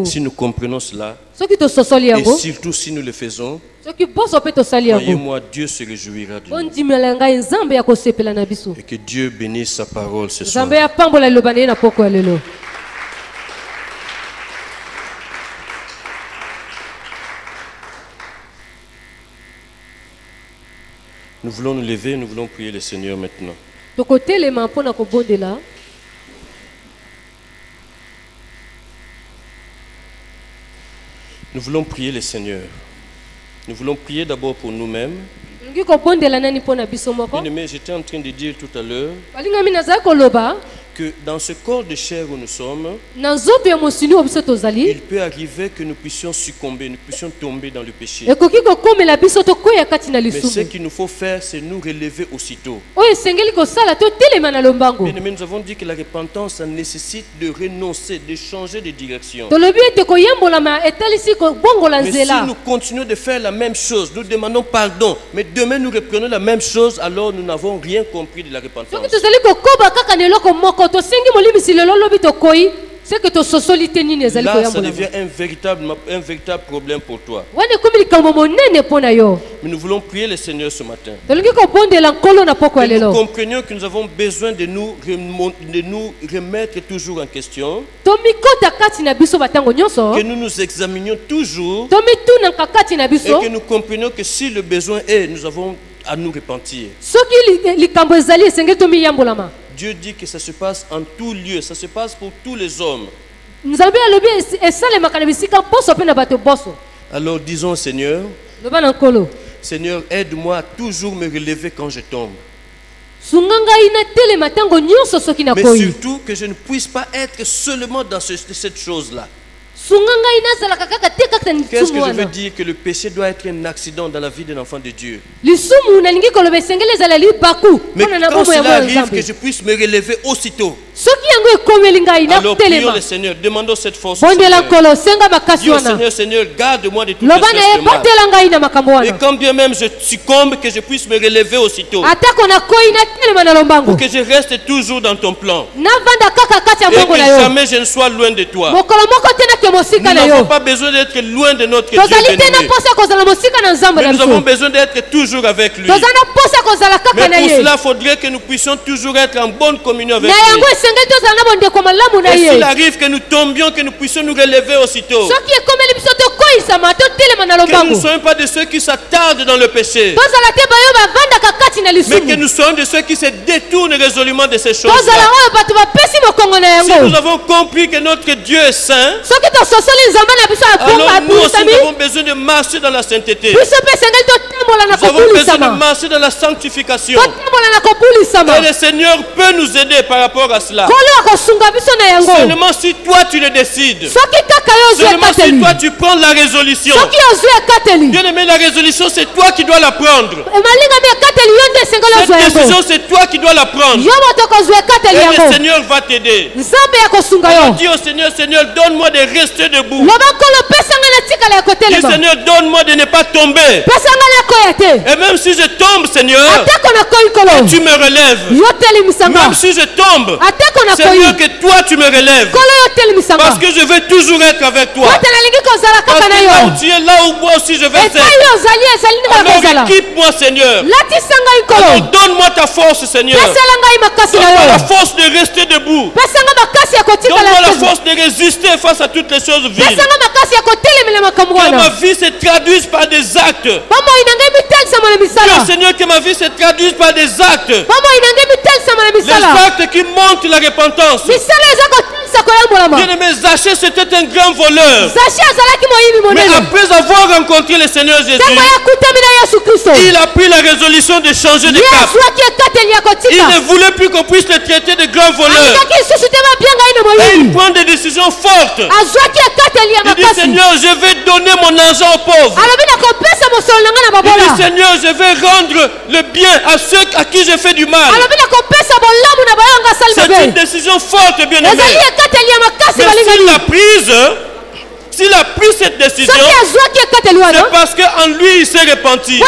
Si nous comprenons cela, et surtout si nous le faisons, croyez-moi, Dieu se réjouira de nous. Et que Dieu bénisse sa parole ce soir. Nous voulons nous lever, nous voulons prier le Seigneur maintenant. Nous voulons prier le Seigneur. Nous voulons prier d'abord pour nous-mêmes. Bien-aimé, j'étais en train de dire tout à l'heure que dans ce corps de chair où nous sommes, il peut arriver que nous puissions succomber, nous puissions tomber dans le péché. Mais ce qu'il nous faut faire, c'est nous relever aussitôt. Bien-aimé, nous avons dit que la repentance, ça nécessite de renoncer, de changer de direction. Mais si nous continuons de faire la même chose, nous demandons pardon, mais demain nous reprenons la même chose, alors nous n'avons rien compris de la repentance. Là, ça devient un véritable problème pour toi. Mais nous voulons prier le Seigneur ce matin. Que nous comprenions que nous avons besoin de nous remettre toujours en question. Que nous nous examinions toujours. Et que nous comprenions que si le besoin est, nous avons à nous repentir. Dieu dit que ça se passe en tout lieu, ça se passe pour tous les hommes. Alors disons Seigneur, Seigneur, aide-moi à toujours me relever quand je tombe. Mais surtout que je ne puisse pas être seulement dans cette chose-là. Qu'est-ce que je veux dire? Que le péché doit être un accident dans la vie d'un enfant de Dieu. Mais quand cela arrive, que je puisse me relever aussitôt. Alors prions le Seigneur, demandons cette force. Dis au Seigneur, Seigneur, garde-moi de tout mal. Et quand bien même je succombe, que je puisse me relever aussitôt. Pour que je reste toujours dans ton plan. Et que jamais je ne sois loin de toi. Nous n'avons pas besoin d'être loin de notre Dieu béni. Mais nous avons besoin d'être toujours avec lui. Mais pour cela, il faudrait que nous puissions toujours être en bonne communion avec lui. Et s'il arrive que nous tombions, que nous puissions nous relever aussitôt. Que nous ne soyons pas de ceux qui s'attardent dans le péché. Mais que nous soyons de ceux qui se détournent résolument de ces choses-là. Si nous avons compris que notre Dieu est saint, alors nous aussi nous avons besoin de marcher dans la sainteté. Nous avons besoin de marcher dans la sanctification. Et le Seigneur peut nous aider par rapport à cela. Seulement si toi tu le décides. Seulement si toi tu prends la résolution. Bien aimé, la résolution c'est toi qui dois la prendre. Cette décision c'est toi qui dois la prendre. Et le Seigneur va t'aider. Alors dis au Seigneur, Seigneur, donne-moi de rester debout. Dis Seigneur, donne-moi de ne pas tomber. Et même si je tombe, Seigneur, que tu me relèves. Même si je tombe, Seigneur, que toi tu me relèves. Parce que je veux toujours être avec toi. Parce que là où tu es, là où moi aussi je vais être. Alors équipe-moi, Seigneur. Alors donne-moi ta force, Seigneur. Donne-moi la force de rester debout. Donne-moi la force de résister face à toutes les choses viles. Que ma vie se traduise par des actes. Dis au Seigneur que ma vie se traduise par des actes. Les actes qui montrent la repentance. Bien-aimé, Zachée c'était un grand voleur. Mais après avoir rencontré le Seigneur Jésus, il a pris la résolution de changer de cap. Il ne voulait plus qu'on puisse le traiter de grand voleur. Et il prend des décisions fortes. Il dit Seigneur, je vais donner mon argent aux pauvres. Il dit Seigneur, je vais rendre le bien à ceux à qui je fais du mal. C'est une décision forte, bien aimé. Mais s'il a pris cette décision, c'est parce qu'en lui il s'est repenti.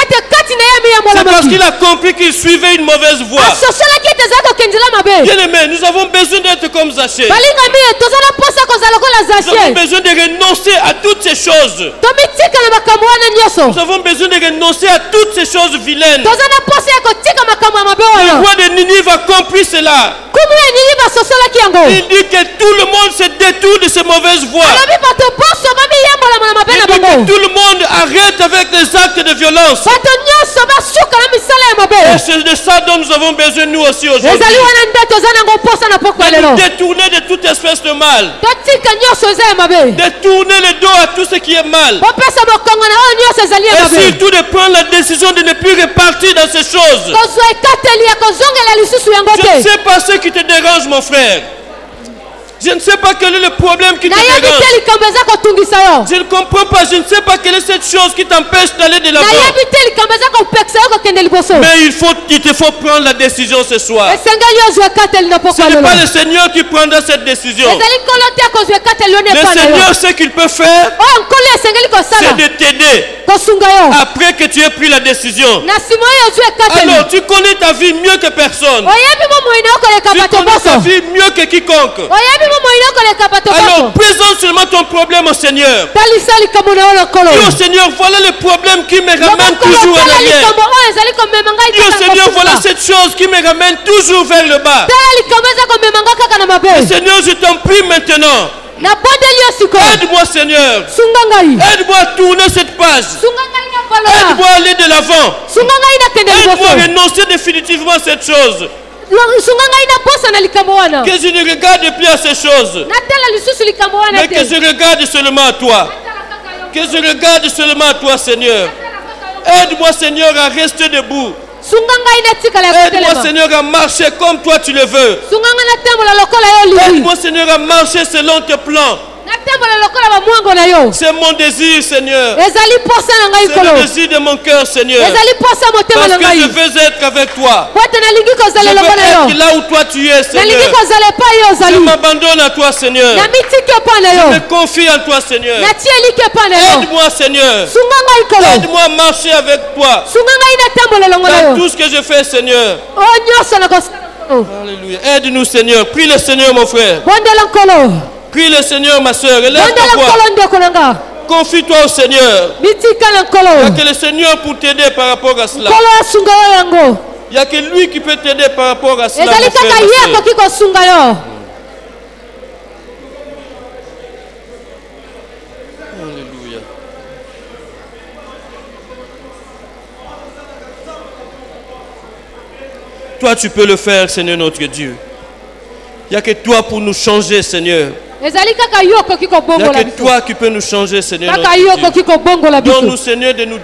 C'est parce qu'il a compris qu'il suivait une mauvaise voie. Bien aimé, nous avons besoin d'être comme Zachée. Nous avons besoin de renoncer à toutes ces choses. Nous avons besoin de renoncer à toutes ces choses vilaines. Le roi de Ninive a compris cela. Il dit que tout le monde se détourne de ces mauvaises voies. Il dit que tout le monde arrête avec les actes de violence. Et c'est de ça dont nous avons besoin nous aussi aujourd'hui. De nous détourner de toute espèce de mal. De tourner le dos à tout ce qui est mal. Et surtout de prendre la décision de ne plus repartir dans ces choses. Je ne sais pas ce qui te dérange, mon frère. Je ne sais pas quel est le problème qui te dérange. Je ne comprends pas. Je ne sais pas quelle est cette chose qui t'empêche d'aller de l'avant. Mais il te faut prendre la décision ce soir. Ce n'est pas le Seigneur qui prendra cette décision. Le Seigneur, ce qu'il peut faire, c'est de t'aider. Après que tu aies pris la décision. Alors tu connais ta vie mieux que personne. Tu connais ta vie mieux que quiconque. Alors présente seulement ton problème au Seigneur. Dis au Seigneur, voilà le problème qui me ramène toujours en arrière. Dis au Seigneur, voilà cette chose qui me ramène toujours vers le bas. Et Seigneur, je t'en prie maintenant. Aide-moi, Seigneur. Aide-moi à tourner cette page. Aide-moi à aller de l'avant. Aide-moi à renoncer définitivement à cette chose. Que je ne regarde plus à ces choses, mais que je regarde seulement à toi. Que je regarde seulement à toi, Seigneur. Aide-moi, Seigneur, à rester debout. Aide-moi, Seigneur, à marcher comme toi tu le veux. Aide-moi, Seigneur, à marcher selon tes plans. C'est mon désir, Seigneur. C'est le désir de mon cœur, Seigneur. Parce que je veux être avec toi. Je veux être là où toi tu es, Seigneur. Je m'abandonne à toi, Seigneur. Je me confie en toi, Seigneur. Aide-moi, Seigneur. Aide-moi à marcher avec toi dans tout ce que je fais, Seigneur. Alléluia. Aide-nous, Seigneur. Prie le Seigneur, mon frère. Prie le Seigneur, ma soeur. Élève ta voix. Confie-toi au Seigneur. Il n'y a que le Seigneur pour t'aider par rapport à cela. Il n'y a que lui qui peut t'aider par rapport à cela, mon frère, ma soeur. Alléluia. Toi, tu peux le faire, Seigneur notre Dieu. Il n'y a que toi pour nous changer, Seigneur. Il n'y a que toi qui peux nous changer, Seigneur notre Dieu. Donne-nous, Seigneur, de nous